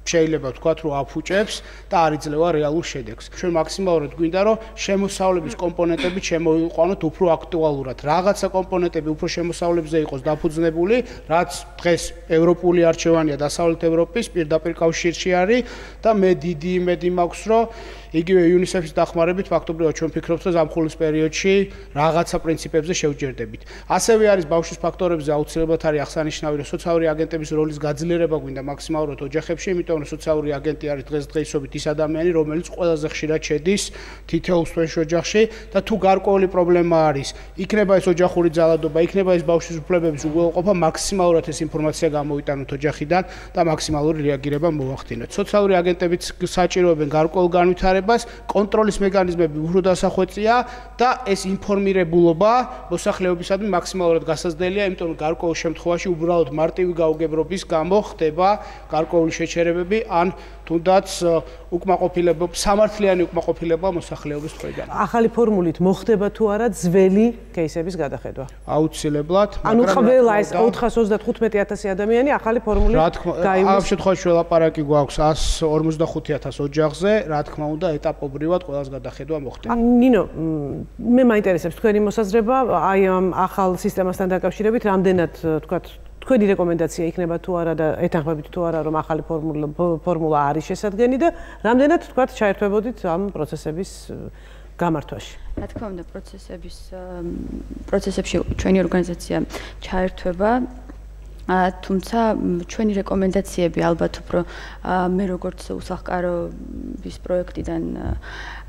შეიძლება ვთქვათ, რომ აფუჭებს და არ იძლევა რეალურ შედეგს. ჩვენ მაქსიმალურად გვინდა, რომ შემოსავლების კომპონენტები შემოვიყვანოთ უფრო აქტუალურად. რაღაცა კომპონენტები უფრო შემოსავლებზე იყოს დაფუძნებული, რაც დღეს ევროპული არჩევანია დასავლეთ ევროპის პირდაპირ კავშირში არის და მე დიდი იმედი მაქვს, რომ იგივე UNICEF-ის დახმარებით ფაქტობრივად ჩვენ ვფიქრობთ, რომ ზამთრის პერიოდში რაღაცა პრინციპებზე შევჯერდებით. ასევე არის ბავშვის ფაქტორებზე აუცილებლად არის აღსანიშნავი, რომ სოციალური აგენტების როლის გაძლიერება გვინდა მაქსიმალურად ოჯახებში, იმიტომ რომ სოციალური აგენტი არის დღესდღეობით ის ადამიანი, რომელიც ყველაზე ხშირად შედის თითოეულ თვეში ოჯახში და თუ გარკვეული პრობლემა არის, იქნება ეს ოჯახური ძალადობა, იქნება ეს ბავშვის უფლებების უგულყოფა, მაქსიმალურად ეს ინფორმაცია გამოვიტანოთ ოჯახიდან და მაქსიმალური რეაგირება მოვახდინოთ. სოციალური აგენტებიც საჭიროებენ გარკვეულ განვითარებას, კონტროლის მექანიზმები უფრო დასახვეწია და ეს ინფორმირებულობა მოსახლეობისადმი მაქსიმალურად გასაზრდელია, იმიტომ რომ გარკვეულ შემთხვევაში უბრალოდ მარტივი გაუგებრობის გამო ხდება გარკვეული შეჩერებები ან თუნდაც უკმაყოფილება, სამართლიანი უკმაყოფილება მოსახლეობის მხრიდან. ახალი ფორმულით მოხდება თუ არა ძველი кейსების გადახედვა? აუცილებლად, ანუ ყველა ეს 435,000 ადამიანი ახალი ფორმულით გაივლის. ამ შემთხვევაში ლაპარაკი გვაქვს 145,000 ოჯახზე, რა თქმა უნდა, ეტაპობრივად ყველას გადახედვა მოხდება. ნინო, მე მაინტერესებს თქვენი მოსაზრება აი ამ ახალ სისტემასთან დაკავშირებით, რამდენად თქვათ თქვენი რეკომენდაცია იქნება თუ არა და ეთანხმებით თუ არა რომ ახალი ფორმულა არის შესაძლებელი და რამდენად თქვათ ჩაერთვებოდით ამ პროცესების გამართვაში? რა თქმა უნდა, პროცესებში ჩვენი ორგანიზაცია ჩაერთვება, თუმცა ჩვენი რეკომენდაციები ალბათ უფრო მე როგორც უსახკარობის პროექტიდან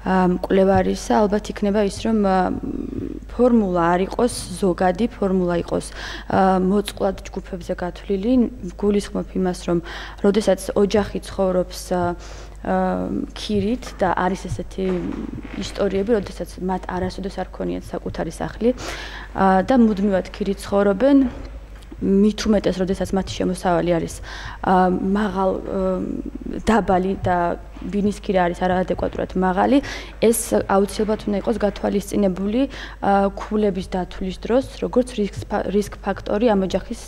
მკვლევარისა ალბათ იქნება ის რომ ფორმულა არ იყოს ზოგადი, ფორმულა იყოს მოწყვლად ჯგუფებზე გათვლილი, გულისხმობ იმას რომ როდესაც ოჯახი ცხოვრობს ქირით და არის ესეთი ისტორიები, როდესაც მათ არასოდეს არ ქონიათ საკუთარი სახლი და მუდმივად ქირით ცხოვრობენ, მით უმეტეს, როდესაც მათი შემოსავალი არის მაღალ დაბალი და ბინის ქირა არის არაადეკვატურად მაღალი, ეს აუცილებლად უნდა იყოს გათვალისწინებული ქულების დათვლის დროს, როგორც რისკ ფაქტორი ამ ოჯახის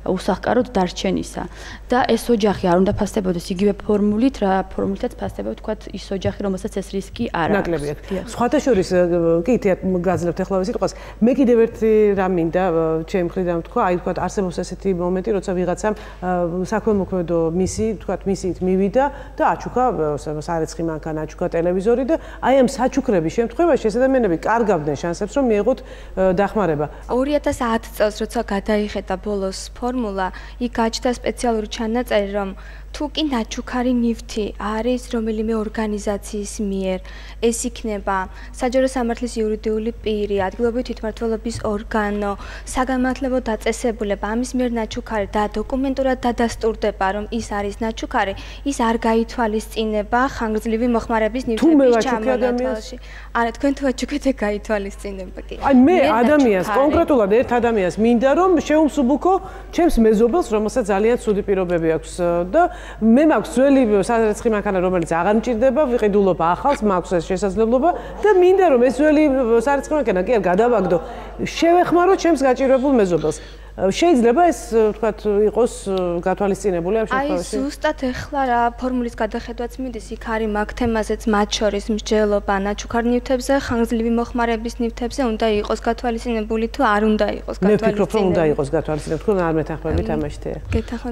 უსახკაროდ დარჩენისა. და ეს ოჯახი არ უნდა ფასდებოდეს იგივე ფორმულით, რა ფორმულითაც ფასდება თქვათ ის ოჯახი, რომელსაც ეს რისკი არ აქვს. ნაკლები აქვს. სხვათა შორის კი გაძლევთ ახლა ეს სიტყვას. მე კიდევ ერთი რამ მინდა ჩემი მხრიდან ვთქვა, აი თქვათ არსებობს ესეთი მომენტი, როცა ვიღაცამ საქველმოქმედო მისი, თქვათ მისით მივიდა და აჩუქა სარეცხი მანქანა, აჩუქა ტელევიზორი და აი ამ საჩუქრების შემთხვევაში ეს ადამიანები კარგავდნენ შანსებს რომ მიეღოთ დახმარება. 2010 წელს როცა გადაიხედა ბოლოს ფორმულა, იქ გაჩნდა სპეციალური ჩანაწერი, რომ თუ კი ნაჩუქარი ნივთი არის რომელიმე ორგანიზაციის მიერ, ეს იქნება საჯარო სამართლის იურიდიული პირი, ადგილობრივი თვითმმართველობის ორგანო, საგანმანათლებლო დაწესებულება, ამის მიერ ნაჩუქარი და დოკუმენტურად დადასტურდება, რომ ის არის ნაჩუქარი, ის არ გაითვალისწინება ხანგრძლივი მოხმარების ნივთების ჩამონათვალში. არა, თქვენ თუ აჩუქეთ გაითვალისწინება კი. აი მე ადამიანს, კონკრეტულად ერთ ადამიანს მინდა რომ შეუმსუბუქო ჩემს მეზობელს, რომელსაც ძალიან ცუდი პირობები აქვს და მე მაქვს ძველი სარეცხი მანქანა, რომელიც აღარ მჭირდება, ვიყიდულობ ახალს, მაქვს ეს შესაძლებლობა და მინდა რომ ეს ძველი სარეცხი მანქანა კი არ გადავაგდო, შევეხმარო ჩემს გაჭირვებულ მეზობელს. შეიძლება ეს თქვათ იყოს გათვალისწინებული ამ შემთხვევაში? აი ზუსტად ეხლა რა ფორმულის გადახედვაც მიდის, იქ არის მაგ თემაზეც მათ შორის მსჯელობა ნაჩუქარ ნივთებზე, ხანგრძლივი მოხმარების ნივთებზე უნდა იყოს გათვალისწინებული თუ არ უნდა იყოს გათვალისწინებული? მე ვფიქრობ, რომ უნდა იყოს გათვალისწინებული, თქვენ არ მეთანხმებით ამაში.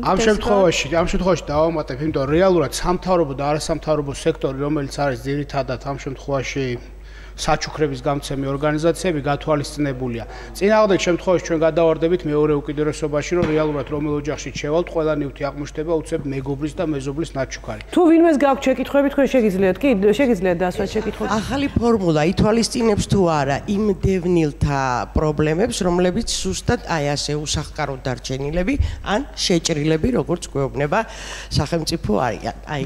ამ შემთხვევაში დავამატებ, იმიტომ რეალურად სამთავრობო და არასამთავრობო სექტორი, რომელიც არის ძირითადად ამ შემთხვევაში საჩუქრების გამცემი ორგანიზაციები გათვალისწინებულია. წინააღმდეგ შემთხვევაში ჩვენ გადავარდებით მეორე უკიდურესობაში, რომ რეალურად რომელ ოჯახში შევალთ, ყველა ნივთი აღმოჩნდება უცებ მეგობრის და მეზობლის ნაჩუქარი. თუ ვინმეს გაქვთ შეკითხვები, თქვენ შეგიძლიათ კი, შეგიძლიათ დასვათ შეკითხვები. ახალი ფორმულა ითვალისწინებს თუ არა იმ დევნილთა პრობლემებს, რომლებიც სუსტად აი ასე უსახკაროდ დარჩენილები ან შეჭრილები, როგორც გვეუბნება სახელმწიფო არიან. აი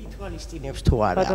ითვალისწინებს თუ არა.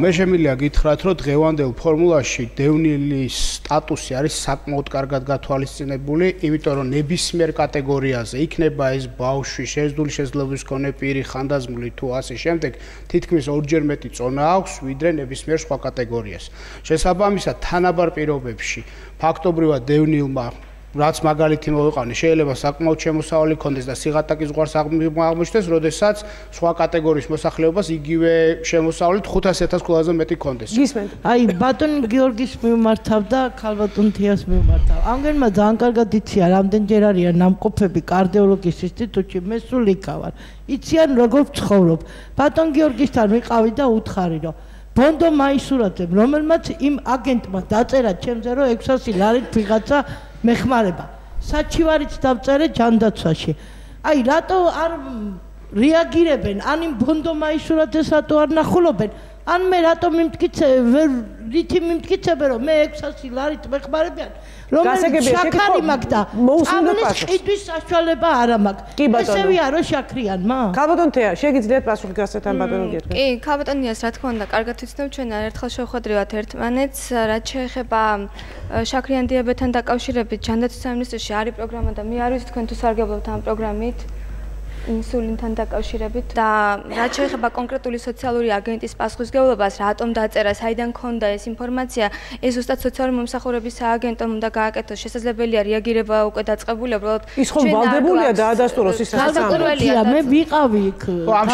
მე შემიძლია გითხრათ, რომ დღევანდელ ფორმულაში დევნილის სტატუსი არის საკმაოდ კარგად გათვალისწინებული, იმიტომ რომ ნებისმიერ კატეგორიაზე იქნება ეს ბავშვი, შეზღუდული შესაძლებლობის მქონე პირი, ხანდაზმული თუ ასე შემდეგ, თითქმის ორჯერ მეტი წონა აქვს, ვიდრე ნებისმიერ სხვა კატეგორიას. შესაბამისად, თანაბარ პირობებში ფაქტობრივად დევნილმა რაც მაგალითი მოვიყავი, შეიძლება საკმაოდ შემოსავალი კონდეს და სიღატაკის ზღვარს აღმოჩნდეს, როდესაც სხვა კატეგორიის მოსახლეობას იგივე შემოსავლით 500,000 ყველაზე მეტი კონდეს. გისმენთ. აი, ბატონ გიორგის მიმართავ და ქალბატონ თიას მიმართავ. ამგენმა ძალიან კარგად იციან, რამდენჯერ არიან ნამყოფები კარდიოლოგიის ინსტიტუტში, მე სულ იქა ვარ. იციან როგორ ვცხოვრობ. ბატონ გიორგისთან ვიყავი და უთხარი, რომ ბონდო მაისურაძემ, რომელმაც იმ აგენტმა დაწერა ჩემზე, რომ 600 ლარით ვიღაცა მეხმარება. საჩივარიც დავწერე ჯანდაცვაში. აი, რატო არ რეაგირებენ? ან იმ ბონდო მაისურაძეს რატო არ ნახულობენ? ან მე რატო მიმტკიცე, რითი მიმტკიცებენ, რომ მე 600 ლარით მეხმარებიან? რომელიც შაქარი მაქვს და ამის ყიდვის საშუალება არ მაქვს. ესევია რომ შაქრიანმა? ქალბატონ თეა, შეგიძლიათ პასუხი გასცეთ ამ ბატონო გიორგი? კი, ქალბატონიას რა თქმა უნდა, კარგად ვიცნობ, ჩვენ არაერთხელ შევხვედრივათ ერთმანეთს, რაც შეეხება შაქრიან დიაბეტთან დაკავშირებით, ჯანდაცვის სამინისტროში არის პროგრამა და მე არ ვიცი თქვენ თუ სარგებლობთ ამ პროგრამით. ინსულინთან დაკავშირებით და რაც შეეხება კონკრეტული სოციალური აგენტის პასუხისმგებლობას, რატომ დაწერა, საიდან ქონდა ეს ინფორმაცია, ეს ზუსტად სოციალური მომსახურების სააგენტომ უნდა გააკეთოს. შესაძლებელია რეაგირება უკვე დაწყებული, უბრალოდ ის ხომ ვალდებულია დაადასტუროს ის რაღაცა. მე ვიყავი იქ. ამ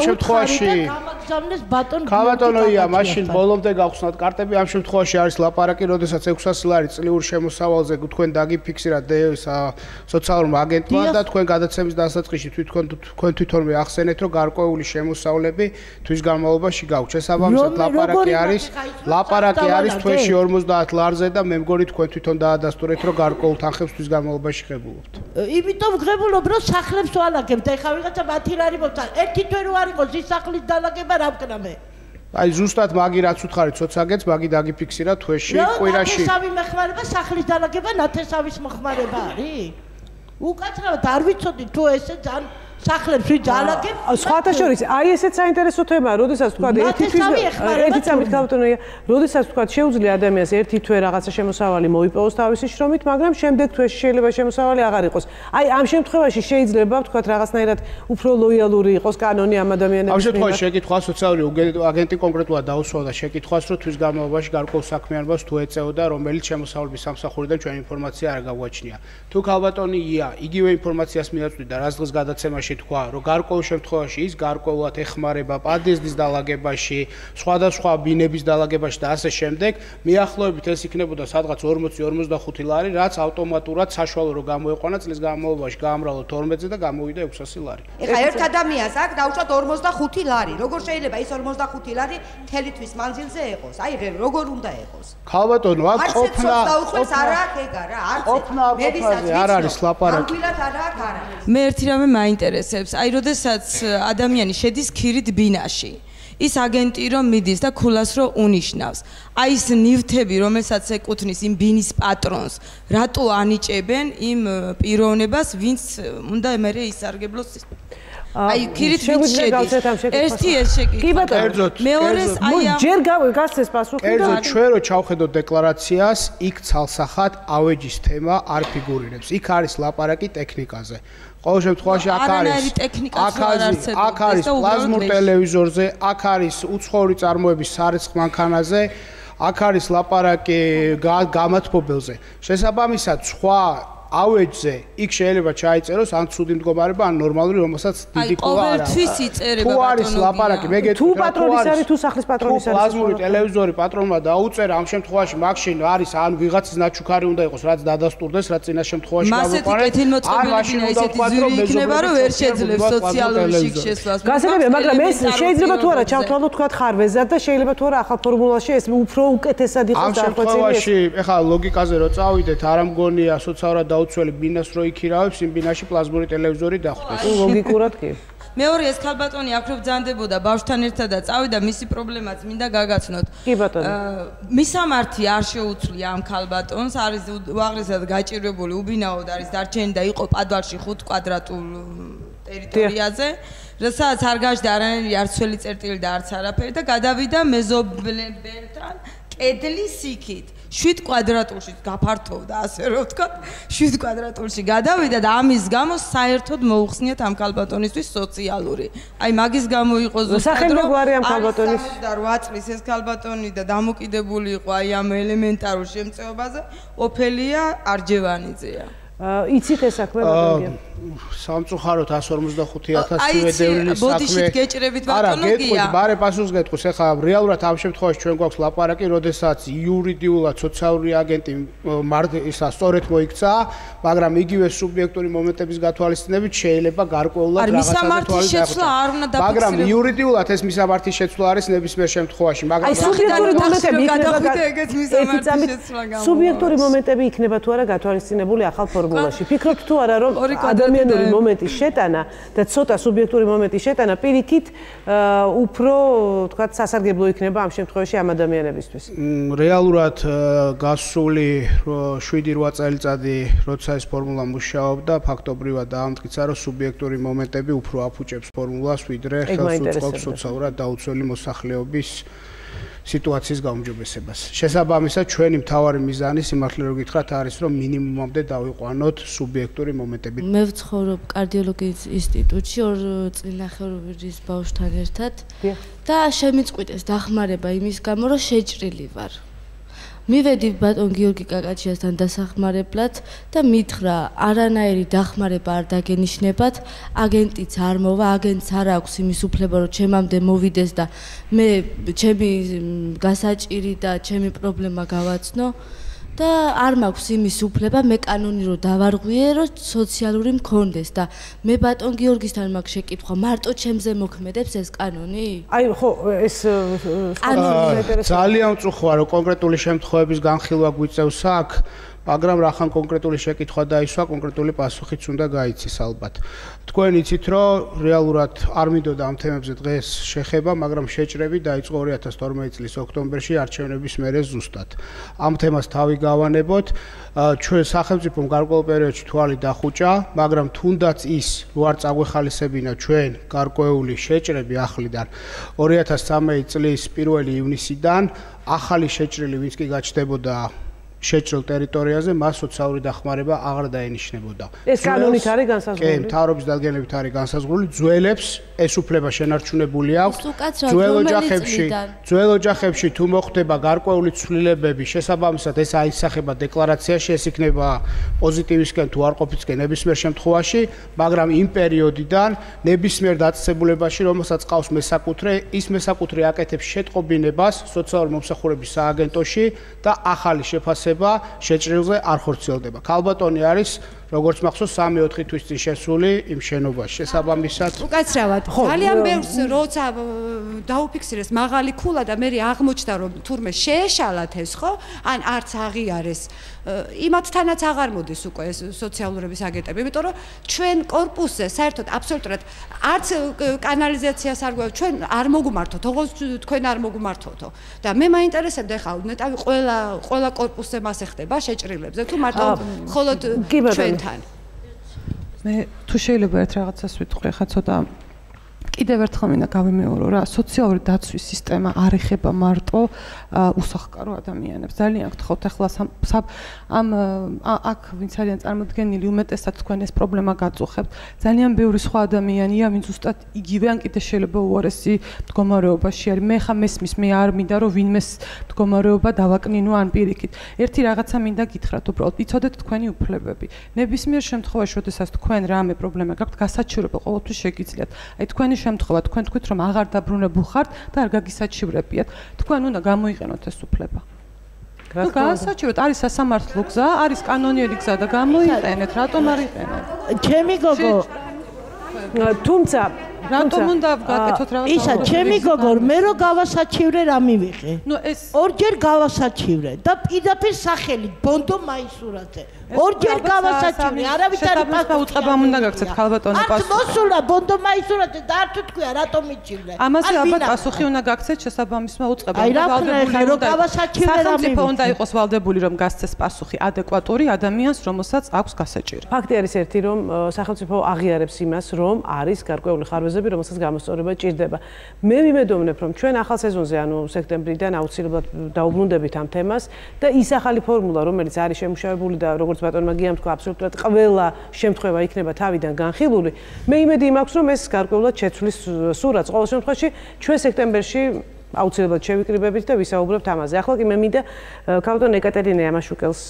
შემთხვევაში გამაგზავნეს ბატონ ქალბატონოია, მაშინ ბოლომდე გავხსნათ კარტები, ამ შემთხვევაში არის ლაპარაკი, როდესაც 600 ლარი წლიურ შემოსავალზე თქვენ დაგიფიქსირათ სოციალურმა აგენტმა და თქვენ გადაცემის დასაწყისში თქვენ თვითონვე ახსენეთ, რომ გარკვეული შემოსავლები თვის განმავლობაში გაქვთ. შესაბამისად ლაპარაკი არის თვეში 50 ლარზე და მე მგონი თქვენ თვითონ დაადასტურეთ, რომ გარკვეულ თანხებს თვის განმავლობაში ღებულობთ. იმიტომ ღებულობ, რომ სახლებს ვალაგებთ. ეხლა ვიღაცა 10 ლარი მოვცა. ერთი თვე რო არ იყოს ის სახლის დალაგება რა ვკნა მე? აი ზუსტად მაგი რაც უთხარით სოციაგენტს, მაგი დაგიფიქსირა თვეში, კვირაში. ნათესავი მეხმარება, სახლის დალაგება ნათესავის მეხმარება არის? უკაცრავად არ ვიცოდი თუ ესე ძალიან სახლებს ვიძალაგებ. სხვათა შორის, აი ესეც საინტერესო თემაა, როდესაც თქვა ერთი წამით ქალბატონია, როდესაც თქვა შეუძლია ადამიანს ერთი თვე რაღაცა შემოსავალი მოიპოვოს თავისი შრომით, მაგრამ შემდეგ თვეში შეიძლება შემოსავალი აღარ იყოს. აი ამ შემთხვევაში შეიძლება თქვა რაღაცნაირად უფრო ლოიალური იყოს კანონი ამ ადამიანების. ამ შემთხვევაში შეკითხვა სოციალური აგენტი კონკრეტულად დაუსვავდა შეკითხვას, რომ თვის განმავლობაში გარკვეულ საქმიანობას თუ ეწეოდა, რომელიც შემოსავლების სამსახურიდან ჩვენ ინფორმაცია არ გაგვაჩნია. თუ ქალბატონია იგივე ინფორმაციას მიაწვდიდა, რაც დღეს გადაცემაში თქვა, რომ გარკვეულ შემთხვევაში ის გარკვეულად ეხმარება პადეზდის დალაგებაში, სხვადასხვა ბინების დალაგებაში და ასე შემდეგ, მიახლოებით ეს იქნებოდა სადღაც 40-45 ლარი, რაც ავტომატურად საშუალო რომ გამოეყვანა წლის განმავლობაში გაამრავლო 12-ზე და გამოვიდა 600 ლარი. ეხლა ერთ ადამიანს აქ დავუშვათ 45 ლარი. როგორ შეიძლება ის 45 ლარი მთელი თვის მანძილზე ეყოს? აი როგორ უნდა ეყოს? ქალბატონო, აქ ყოფნა დაუხვეს არა აქ ეგა რა, არც არ არის ლაპარაკი. ამგვარად არა აქ არა. მე ერთი რამე მაინტერესებს, აი როდესაც ადამიანი შედის ქირით ბინაში, ის აგენტი რომ მიდის და ქულას რომ უნიშნავს, აი ეს ნივთები, რომელსაც ეკუთვნის იმ ბინის პატრონს, რატო ანიჭებენ იმ პიროვნებას, ვინც უნდა მერე ისარგებლოს აი ქირით შედის. ერთი ეს შეკითხვა. მეორეს აი ამ ჯერ გასცეს პასუხი და ჩვენ რო ჩავხედოთ დეკლარაციას, იქ ცალსახად ავეჯის თემა არ ფიგურირებს. იქ არის ლაპარაკი ტექნიკაზე. ყოველ შემთხვევაში აქ არის პლაზმურ ტელევიზორზე, აქ არის უცხოური წარმოების სარეცხ მანქანაზე, აქ არის ლაპარაკი გამათბობელზე. შესაბამისად, სხვა ავეჯზე იქ შეიძლება ჩაიწეროს ან ცუდი მდგომარეობა, ან ნორმალური, რომელსაც დიდი ყოლა არ აქვს. ყოველთვის იწერება თუ არის ლაპარაკი, მე გეტყვი, თუ პატრონის არის, თუ სახლის პატრონის არის. პლაზმური ტელევიზორი პატრონმა დაუწერა, ამ შემთხვევაში მაქშინ არის ან ვიღაცის ნაჩუქარი უნდა იყოს, რაც დადასტურდეს, რაც წინა შემთხვევაში გამოყვანეს. მასეთი კეთილმოწყობილები ისეთი ძვირი იქნება, რომ ვერ შეძლებს სოციალური შიგ-შესვლას. გასაგებია, მაგრამ ეს შეიძლება თუ არა ჩავთვალოთ თქვა ხარვეზად და შეიძლება თუ არა ახალ ფორმულაში ეს უფრო უკეთესად იყოს დახვეწილი. ამ შემთხვევაში, ეხლა ლოგიკაზე რო წავიდეთ, არ ამგონია სოციალურად დაუცველი ბინას რო იქირავებს, იმ ბინაში პლაზმური ტელევიზორი დახვდეს. ლოგიკურად კი. მეორე ეს ქალბატონი აქ რო ბრძანდებოდა ბავშვთან ერთად და წავიდა, მისი პრობლემაც მინდა გაგაცნოთ. კი ბატონო. მისამართი არ შეუცვლია ამ ქალბატონს, არის უაღრესად გაჭირვებული, უბინაოდ არის დარჩენილი და იყო პადვალში 5 კვადრატულ ტერიტორიაზე, რასაც არ გაჩნდა არანაირი არც ძველი წერტილი და არც არაფერი და გადავიდა მეზობლებთან კედლის იქით. 7 კვადრატულში გაფართოვდა, ასე რომ ვთქვა, 7 კვადრატულში გადავიდა და ამის გამო საერთოდ მოუხსნიათ ამ ქალბატონისთვის სოციალური. აი მაგის გამო იყო ზუსტად რომ ამ ქალბატონის და 8 წლის ეს ქალბატონი და დამოკიდებული იყო აი ამ ელემენტარულ შემწეობაზე, ოფელია არჯევანიძეა. იცით ეს საქმე ბატონო? სამწუხაროდ 155,000 დევნის საქმე. ბოდიშით გეჭრებით ბატონო გია. გეტყვით, ბარე პასუხს გეტყვის. ეხლა რეალურად ამ შემთხვევაში ჩვენ გვაქვს ლაპარაკი, როდესაც იურიდიულად სოციალური აგენტი ისა სწორედ მოიქცა, მაგრამ იგივე სუბიექტური მომენტების გათვალისწინებით შეიძლება გარკვეულად რაღაცაზე თვალისწინებით. მაგრამ იურიდიულად ეს მისამართი შეცვლა არის ნებისმიერ შემთხვევაში, მაგრამ სუბიექტური მომენტები სუბიექტური მომენტები იქნება თუ არა გათვალისწინებული ახალ ფორმულაში. ფიქრობთ თუ არა რომ ადამიანური მომენტის შეტანა და ცოტა სუბიექტური მომენტის შეტანა პირიქით უფრო თქვათ სასარგებლო იქნება ამ შემთხვევაში ამ ადამიანებისთვის. რეალურად გასული 7-8 წელიწადი როცა ეს ფორმულა მუშაობდა, ფაქტობრივად დაამტკიცა რომ სუბიექტური მომენტები უფრო აფუჭებს ფორმულას, ვიდრე ხელს უწყობს სოციალურად დაუცველი მოსახლეობის სიტუაციის გაუმჯობესებას. შესაბამისად, ჩვენი მთავარი მიზანი სიმართლე რო გითხრათ არის, რომ მინიმუმამდე დავიყვანოთ სუბიექტური მომენტები. მე ვცხოვრობ კარდიოლოგიის ინსტიტუტში 2 წლინახევრის ბავშვთან ერთად და შემიწყვიტეს დახმარება იმის გამო, რომ შეჭრილი ვარ. მივედი ბატონ გიორგი კაკაჩიასთან დასახმარებლად და მითხრა, არანაირი დახმარება არ დაგენიშნებათ, აგენტიც არ მოვა, აგენტს არ აქვს იმის უფლება, რომ ჩემამდე მოვიდეს და მე ჩემი გასაჭირი და ჩემი პრობლემა გავაცნო და არ მაქვს იმის უფლება, მე კანონირო დავარღვიე, რომ სოციალური მქონდეს და მე ბატონ გიორგისთან მაქვს შეკითხვა, მარტო ჩემზე მოქმედებს ეს კანონი? აი ხო, ეს ძალიან მწუხოა, რომ კონკრეტული შემთხვევების განხილვა გვიწევს აქ, მაგრამ რახან კონკრეტული შეკითხვა დაისვა, კონკრეტული პასუხიც უნდა გაიცეს ალბათ. თქვენ იცით, რომ რეალურად არ მინდოდა ამ თემებზე დღეს შეხება, მაგრამ შეჭრები დაიწყო 2012 წლის ოქტომბერში არჩევნების მერე ზუსტად. ამ თემას თავი გავანებოთ, ჩვენ სახელმწიფომ გარკვეულ პერიოდში თვალი დახუჭა, მაგრამ თუნდაც ის რო არ წაგვეხალისებინა ჩვენ გარკვეული შეჭრები ახლიდან 2013 წლის 1 ივნისიდან ახალი შეჭრილი ვინც კი გაჩნდებოდა შეჭრილ ტერიტორიაზე მას სოციალური დახმარება აღარ დაენიშნებოდა. ეს კანონით არის განსაზღვრული? კი, მთავრობის დადგენებით არის განსაზღვრული. ძველებს ეს უფლება შენარჩუნებული აქვს. ძველ ოჯახებში თუ მოხდება გარკვეული ცვლილებები, შესაბამისად ეს აისახება დეკლარაციაში, ეს იქნება პოზიტივისკენ თუ არყოფისკენ ნებისმიერ შემთხვევაში, მაგრამ იმ პერიოდიდან ნებისმიერ დაწესებულებაში, რომელსაც ყავს მესაკუთრე, ის მესაკუთრე აკეთებს შეტყობინებას სოციალური მომსახურების სააგენტოში და ახალი შეფასება შეჭრილზე არ ხორციელდება. ქალბატონი არის როგორც მახსოვს 3-4 თვის წინ შესული იმ შენობაში. შესაბამისად, უკაცრავად, ძალიან ბევრს როცა დაუფიქსირეს მაღალი ქულა და მე აღმოჩნდა რომ თურმე შეეშალათ ეს, ხო? ან არც აღიარეს. იმათთანაც აღარ მოდის უკვე ეს სოციალურების აგენტები, იმიტომ რომ ჩვენ კორპუსზე საერთოდ აბსოლუტურად არც კანალიზაციას არ გვაქვს, ჩვენ არ მოგმართოთ, ოღონდ თქვენ არ მოგმართოთო. და მე მაინტერესებდა ხა ნეტავი ყველა კორპუსზე მას ეხდება შეჭრილებზე თუ მარტო მხოლოდ ჩვენთან. მე თუ შეიძლება ერთ რაღაცას ვიტყვი, ხა ცოტა კიდევ ერთხელ მინდა გავიმეორო რა, სოციალური დაცვის სისტემა არ ეხება მარტო უსახლკარო ადამიანებს. ძალიან გთხოვთ ახლა ამ აქ ვინც არიან წარმოდგენილი, უმეტესად თქვენ ეს პრობლემა გაწუხებთ. ძალიან ბევრი სხვა ადამიანია, ვინც ზუსტად იგივე ან კიდე შეიძლება უარესი მდგომარეობაში არის. მე ხა მესმის, მე არ მინდა რომ ვინმეს მდგომარეობა დავაკნინო ან პირიქით. ერთი რაღაცა მინდა გითხრათ, უბრალოდ იცოდეთ თქვენი უფლებები. ნებისმიერ შემთხვევაში, როდესაც თქვენ რამე პრობლემა გაქვთ, გასაჩივრება ყოველთვის შეგიძლიათ. აი თქვენი შემთხვევა, თქვენ თქვით რომ აღარ დაბრუნებულ ხართ და არ გაგისაჩივრებიათ. თქვენ უნდა გამოიყენოთ ეს უფლება. ну გასაჩივროთ, არის სასამართლო გზა, არის კანონიერი გზა და გამოიყენეთ, რატომ არ იყენებთ? ჩემი გოგო თუმცა რატომ უნდა გაკეთოთ რაღაც? ისა, ჩემი გოგო, მე რო გავასაჩივრე რა მივიღე? ну ეს ორჯერ გავასაჩივრე და პირდაპირ სახელი ბონდო მაისურაძე. ორჯერ გავასაჩივრე, არავითარი პასუხი უნდა გაგცეთ ქალბატონო პასუხი. არ მოსულა ბონდო მაისურაძე და არ თქვია რატომ მიჩივრე. ამაზე ალბათ პასუხი უნდა გაგცეთ შესაბამისმა უწყებამ. აი რა ხნა რო გავასაჩივრე რა სახელმწიფო უნდა იყოს ვალდებული რომ გასცეს პასუხი ადეკვატური ადამიანს, რომელსაც აქვს გასაჭირი. ფაქტი არის ერთი, რომ სახელმწიფო აღიარებს იმას, რომ არის გარკვეული ხარვეზე პროგნოზები, რომელსაც გამოსწორება ჭირდება. მე ვიმედოვნებ, რომ ჩვენ ახალ სეზონზე, ანუ სექტემბრიდან აუცილებლად დაუბრუნდებით ამ თემას და ის ახალი ფორმულა, რომელიც არის შემუშავებული და როგორც ბატონმა გიამ თქვა, აბსოლუტურად ყველა შემთხვევა იქნება თავიდან განხილული. მე იმედი მაქვს, რომ ეს გარკვეულად შეცვლის სურათს. ყოველ შემთხვევაში ჩვენ სექტემბერში აუცილებლად შევიკრიბებით და ვისაუბრებთ ამაზე. ახლა კი მე მინდა ქალბატონ ეკატერინე ამაშუკელს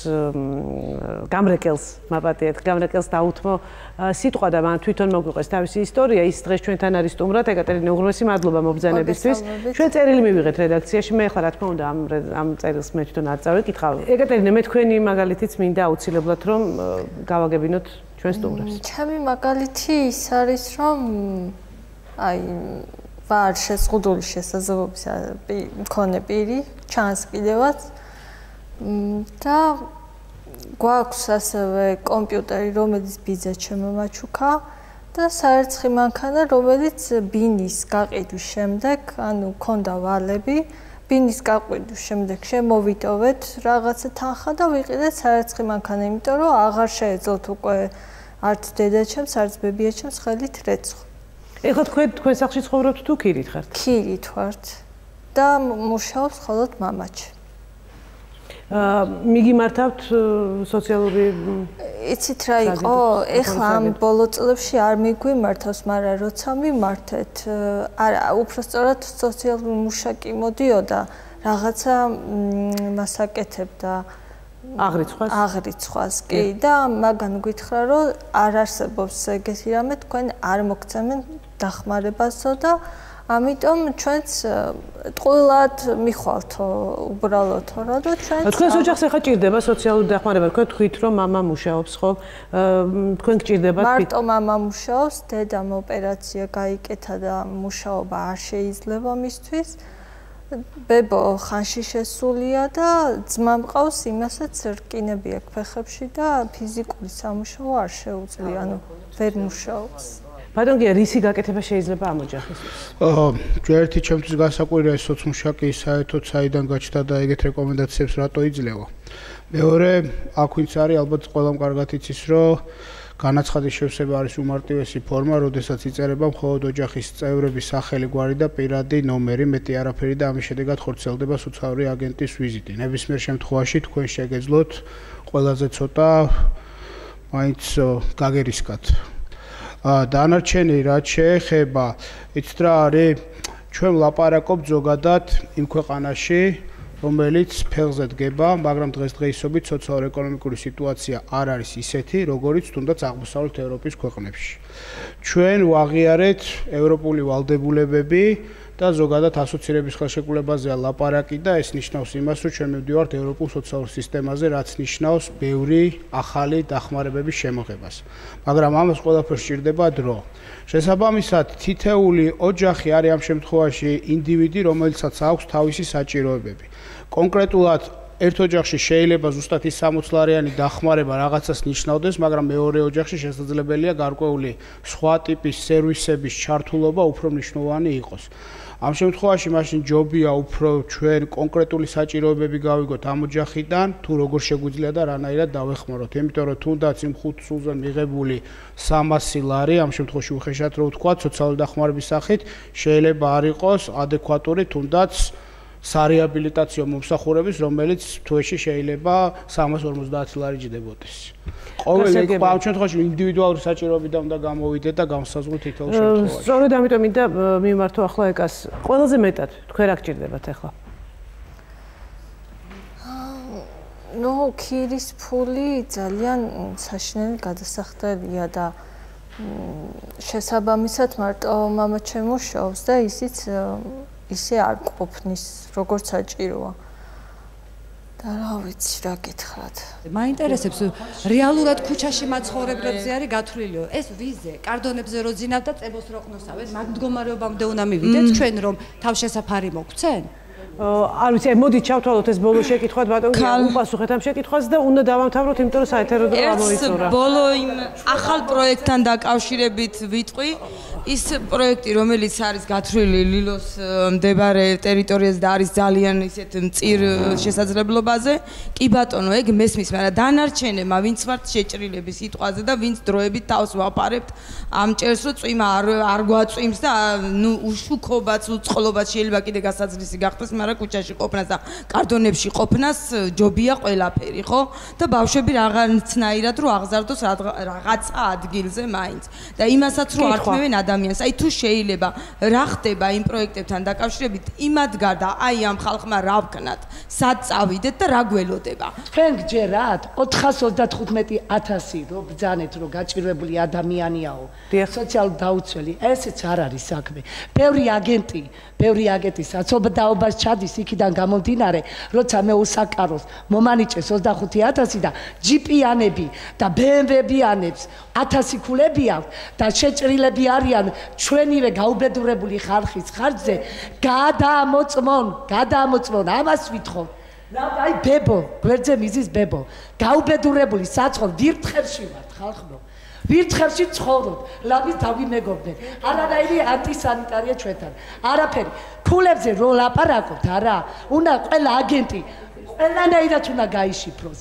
გამრეკელს მაპატიეთ, გამრეკელს დაუთმო სიტყვა და მან თვითონ მოგვიყეს თავისი ისტორია. ის დღეს ჩვენთან არის სტუმრად. ეკატერინე, უღრმესი მადლობა მობრძანებისთვის. ჩვენ წერილი მივიღეთ რედაქციაში. მე ახლა რა თქმა უნდა ამ წერილს მე თვითონ არ წავეკითხავ. ეკატერინე, მე თქვენი მაგალითიც მინდა აუცილებლად რომ გავაგებინოთ ჩვენ სტუმრებს. ჩემი მაგალითი ის არის, რომ აი ვარ შეზღუდული შესაძლებლობის მქონე პირი, ჩანს კიდევაც და გვაქვს ასევე კომპიუტერი, რომელიც ბიძა შემომაჩუქა და საერცხი მანქანა, რომელიც ბინის გაყიდვის შემდეგ, ანუ ქონდა ვალები, ბინის გაყიდვის შემდეგ შემოვიტოვეთ რაღაცა თანხა და ვიყიდეთ საერცხი მანქანა, იმიტომ რომ აღარ შეეძლოთ უკვე არც დედაჩემს, არც ბებიაჩემს ხელით რეცხვა. ეხლა თქვენ სახლში ცხოვრობთ თუ ქირით ხართ? ქირით ვართ და მუშაობს მხოლოდ მამაჩი. მიგიმართავთ სოციალური იცით რა იყო? ეხლა ამ ბოლო წლებში არ მიგვიმართავს, მაგრამ როცა მიმართეთ, არა, უბრალოდ სოციალური მუშაკი მოდიოდა, რაღაცა მასაკეთებდა აღრიცხვას კი და მაგან გითხრა რომ არ არსებობს ეგეთი რამე, თქვენ არ მოგცემენ დახმარებასო და ამიტომ ჩვენც ტყუილად მიხვალთო უბრალოდ რა და ჩვენც თქვენს ოჯახს ახლა ჭირდება სოციალური დახმარება. თქვენ თქვით რომ მამა მუშაობს ხო? თქვენ გჭირდებათ მარტო მამა მუშაობს, დედამ ოპერაცია გაიკეთა და მუშაობა არ შეიძლება მისთვის. ბებო ხანში შესულია და ძმა მყავს, იმასაც რკინები აქვს ფეხებში და ფიზიკური სამუშაო არ შეუძლია, ანუ ვერ მუშაობს. ბატონ გია, რისი გაკეთება შეიძლება ამ ოჯახისთვის? ერთი ჩემთვის გასაკვირია ეს სოციმუშაკი საერთოდ საიდან გაჩნდა და ეგეთ რეკომენდაციებს რატო იძლევა. მეორე, აქ ვინც არის, ალბათ ყველამ კარგად იცის, რომ განაცხადის შევსება არის უმარტივესი ფორმა, როდესაც იწერება მხოლოდ ოჯახის წევრების სახელი, გვარი და პირადი ნომერი, მეტი არაფერი და ამის შედეგად ხორციელდება სოციალური აგენტის ვიზიტი. ნებისმიერ შემთხვევაში თქვენ შეგეძლოთ ყველაზე ცოტა მაინც გაგერისკათ. დანარჩენი რაც შეეხება, იცით რა არის, ჩვენ ვლაპარაკობთ ზოგადად იმ ქვეყანაში, რომელიც ფეხზე დგება, მაგრამ დღესდღეობით სოციალურ-ეკონომიკური სიტუაცია არ არის ისეთი, როგორიც თუნდაც აღმოსავლეთ ევროპის ქვეყნებში. ჩვენ ვაღიარეთ ევროპული ვალდებულებები და ზოგადად ასოცირების ხელშეკრულებაზეა ლაპარაკი და ეს ნიშნავს იმას, რომ ჩვენ მივდივართ ევროპულ სოციალურ სისტემაზე, რაც ნიშნავს ბევრი ახალი დახმარებების შემოღებას. მაგრამ ამას ყველაფერს სჭირდება დრო. შესაბამისად, თითეული ოჯახი არის ამ შემთხვევაში ინდივიდი, რომელსაც აქვს თავისი საჭიროებები. კონკრეტულად ერთ ოჯახში შეიძლება ზუსტად ის 60-ლარიანი დახმარება რაღაცას ნიშნავდეს, მაგრამ მეორე ოჯახში შესაძლებელია გარკვეული სხვა ტიპის სერვისების ჩართულობა უფრო მნიშვნელოვანი იყოს. ამ შემთხვევაში მაშინ ჯობია უფრო ჩვენ კონკრეტული საჭიროებები გავიგოთ ამ ოჯახიდან, თუ როგორ შეგვიძლია და რანაირად დავეხმაროთ. იმიტომ რომ თუნდაც იმ 5 სულზე მიღებული 300 ლარი, ამ შემთხვევაში უხეშად რო ვთქვა, სოციალური დახმარების სახით შეიძლება არ იყოს ადეკვატური თუნდაც სარეაბილიტაციო მომსახურების, რომელიც თვეში შეიძლება 350 ლარი ჯდებოდეს. ყოველ ამ შემთხვევაში ინდივიდუალური საჭიროებიდან უნდა გამოვიდეთ და გამოსაზღვროთ თითოეულ შემთხვევაში. სწორედ ამიტომ მინდა მიმართო ახლა ეკას. ყველაზე მეტად თქვენ რა გჭირდებათ ახლა? ნუ ქირის ფული ძალიან საშინელი გადასახდელია და შესაბამისად მარტო მამა შემუშავობს და ისიც ისე არ ყოფნის, როგორც საჭიროა. და რა ვიცი, რა გითხრათ. მაინტერესებს რეალურად ქუჩაში მაცხოვრებლებზე არის გათვლილი. ეს ვიზე, კარდონებზე რო ძინავ და წებოს რო ყნოსავენ, მაგ მდგომარეობამდე უნდა მივიდეთ ჩვენ რომ თავშესაფარი მოგცენ? არ ვიცი, მოდით ჩავთვალოთ ეს ბოლო შეკითხვა ბატონო, უპასუხეთ ამ შეკითხვას და უნდა დავამთავროთ, იმიტომ რომ საეთერო დრო ამოიწურა. ბოლო იმ ახალ პროექტთან დაკავშირებით ვიტყვი, ის პროექტი, რომელიც არის გათვლილი ლილოს მდებარე ტერიტორიაზე და არის ძალიან ისეთ მწირ შესაძლებლობაზე, კი ბატონო, ეგ მესმის, მაგრამ დანარჩენებმა, ვინც ვართ შეჭრილების სიტყვაზე და ვინც დროებით თავს ვაპარებთ ამ ჭერს, რომ წვიმა არ გვაწვიმს და ნუ უშუქობაც, უწყლობაც შეიძლება კიდე გასაძლისი გახდეს, მაგრამ კუჩაში ყოფნას და კარტონებში ყოფნას ჯობია ყველაფერი, ხო? და ბავშვები რაღაცნაირად რო აღზარდოს რაღაცა ადგილზე მაინც. და იმასაც რო ართმევენ ადამიანს, აი თუ შეიძლება რა ხდება იმ პროექტებთან დაკავშირებით, იმად გარდა აი ამ ხალხმა რა ვქნათ, სად წავიდეთ და რა გველოდება. თქვენ გჯერათ 435,000 რო ბრძანეთ რო გაჭირვებული ადამიანიაო, სოციალურ დაუცველი, ესეც არ არის საქმე. ბევრი აგენტი საცობდაობას ჩადის იქიდან გამომდინარე, როცა მე უსაკაროს მომანიჭეს 25,000 და ჯიპიანები და BMW-იანებს 1000 ქულები აქვს და შეჭრილები არიან ჩვენივე გაუბედურებული ხალხის ხარჯზე, გადაამოწმონ, ამას ვითხოვ. აი ბებო, გვერდზე მიზის ბებო, გაუბედურებული საწყო ვირთხებში ვართ ხალხო. ვირთხებში ცხოვრობ, ლაბის დავიმეგობდნენ. არანაირი ანტისანიტარია ჩვენთან. არაფერი. ქულებზე რო ლაპარაკობთ, არა, უნდა ყველა აგენტი ყველანაირად უნდა გაიშიფროს.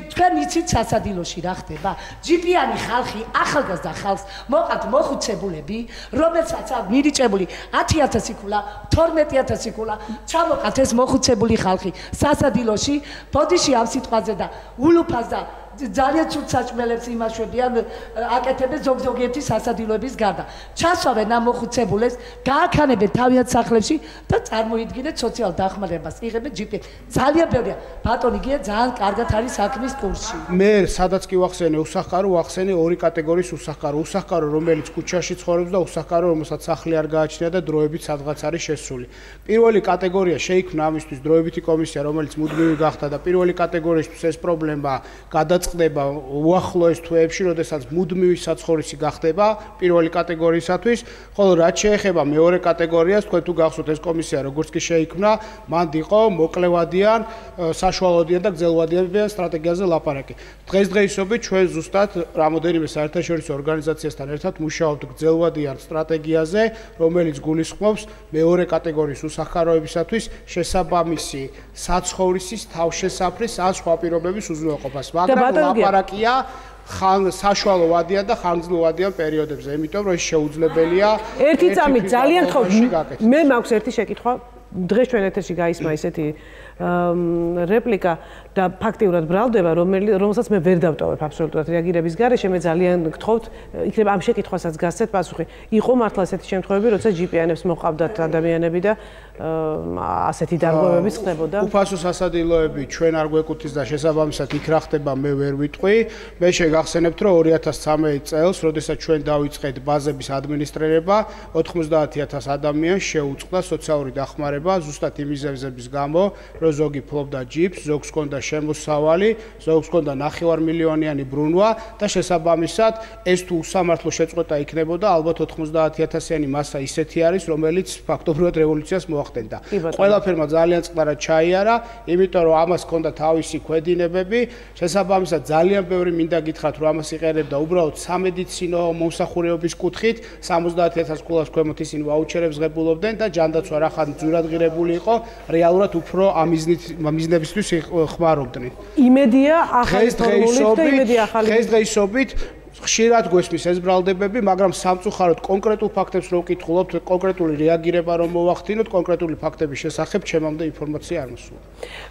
თქვენ იცით სასადილოში რა ხდება? ჯიპიანი ხალხი ახალგაზრდა ხალხს მოყავთ მოხუცებულები, რომელსაც აქვს მინიჭებული 10,000 ქულა, 12,000 ქულა, ჩამოყავთ ეს მოხუცებული ხალხი სასადილოში, ბოდიში ამ სიტყვაზე და ულუფას და ძალიან ცუდ საჭმელებს იმაშვებიან, აკეთებენ ზოგ-ზოგიერთი სასადილოების გარდა. ჩასვავენ ამ მოხუცებულებს, გააქანებენ თავიანთ სახლებში და წარმოიდგინეთ სოციალურ დახმარებას. იღებენ ჯიპი. ძალიან ბევრია. ბატონი გია ძალიან კარგად არის საქმის კურსში. მე სადაც კი ვახსენე უსახკარო, ვახსენე ორი კატეგორიის უსახკარო. უსახკარო, რომელიც ქუჩაში ცხოვრობს და უსახკარო, რომელსაც სახლი არ გააჩნია და დროებით სადღაც არის შესული. პირველი კატეგორია შეიქმნა ამისთვის დროებითი კომისია, რომელიც მუდმივი გახდა და პირველი კატეგორიისთვის ეს პრობლემა გადაწყდება უახლოეს თვეებში, როდესაც მუდმივი საცხოვრისი გახდება პირველი კატეგორიისათვის, ხოლო რაც შეეხება მეორე კატეგორიას, თქვენ თუ გახსოვთ ეს კომისია როგორც კი შეიქმნა, მანდ იყო მოკლევადიან, საშუალოდიან და გრძელვადიან სტრატეგიაზე ლაპარაკი. დღესდღეობით ჩვენ ზუსტად რამოდენიმე საერთაშორისო ორგანიზაციასთან ერთად მუშაობთ გრძელვადიან სტრატეგიაზე, რომელიც გულისხმობს მეორე კატეგორიის უსახკაროებისათვის შესაბამისი საცხოვრისის თავშესაფრის ან სხვა პირობების უზრუნველყოფას. მაგრამ ლაპარაკია საშუალო ვადიან და ხანგრძლივ ვადიან პერიოდებზე, იმიტომ რომ ეს შეუძლებელია. ერთი წამით ძალიან ხოჭი. მე მაქვს ერთი შეკითხვა. დღეს ჩვენ ეთერში გაისმა ესეთი რეპლიკა და ფაქტიურად ბრალდება, რომელსაც მე ვერ დავტოვებ აბსოლუტურად რეაგირების გარეშე, მე ძალიან გთხოვთ, იქნება ამ შეკითხვასაც გასცეთ პასუხი. იყო მართლა ესეთი შემთხვევები, როცა ჯიპიანებს მოყავდათ ადამიანები და ასეთი დარღვევები ხდებოდა? უფასო სასადილოები ჩვენ არ გვეკუთვნის და შესაბამისად იქ რა ხდება მე ვერ ვიტყვი. მე შეგახსენებთ, რომ 2013 წელს, როდესაც ჩვენ დავიწყეთ ბაზების ადმინისტრირება, 90,000 ადამიანს შეუწყდა სოციალური დახმარება ზუსტად იმ მიზეზების გამო, რომ ზოგი ფლობდა ჯიპს, ზოგს ჰქონდა შემოსავალი, ზოგს ჰქონდა ნახევარმილიონიანი ბრუნვა და შესაბამისად ეს თუ უსამართლო შეწყვეტა იქნებოდა, ალბათ 90,000-იანი მასა ისეთი არის, რომელიც ფაქტობრივად რევოლუციას მოახდენდა. ყველაფერმა ძალიან წყნარად ჩაიარა, იმიტომ რომ ამას ჰქონდა თავისი ქვედინებები, შესაბამისად ძალიან ბევრი მინდა გითხრათ, რომ ამას იყენებდა უბრალოდ სამედიცინო მომსახურეობის კუთხით, 70,000 ქულას ქვემოთ ისინი ვაუჩერებს ღებულობდნენ და ჯანდაცვა რახან ძურადღირებული იყო, რეალურად უფრო ამ მიზნებისთვის ხმარობდნენ. იმედია ახალი ფორმულით და იმედია ახალი. დღესდღეობით ხშირად გვესმის ეს ბრალდებები, მაგრამ სამწუხაროდ კონკრეტულ ფაქტებს რო ვკითხულობთ, კონკრეტული რეაგირება რომ მოვახდინოთ, კონკრეტული ფაქტების შესახებ ჩემამდე ინფორმაცია არ მოსულა.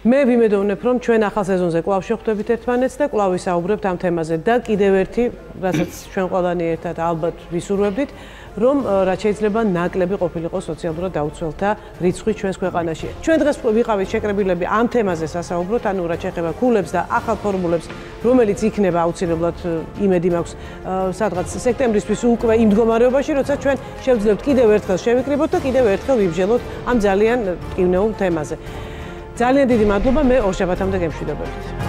მე ვიმედოვნებ, რომ ჩვენ ახალ სეზონზე კვლავ შევხვდებით ერთმანეთს და კვლავ ვისაუბრებთ ამ თემაზე და კიდევ ერთი, რასაც ჩვენ ყველანი ერთად ალბათ ვისურვებდით, რომ რაც შეიძლება ნაკლები ყოფილიყო სოციალურად დაუცველთა რიცხვი ჩვენს ქვეყანაში. ჩვენ დღეს ვიყავით შეკრებილები ამ თემაზე სასაუბროთ, ანუ რაც შეეხება ქულებს და ახალ ფორმულებს, რომელიც იქნება აუცილებლად იმედი მაქვს სადღაც სექტემბრისთვის უკვე იმ მდგომარეობაში, როცა ჩვენ შევძლებთ კიდევ ერთხელ შევიკრიბოთ და კიდევ ერთხელ ვიბჟელოთ ამ ძალიან ტკივნეულ თემაზე. ძალიან დიდი მადლობა, მე ორ შაბათამდე გემშვიდობებით.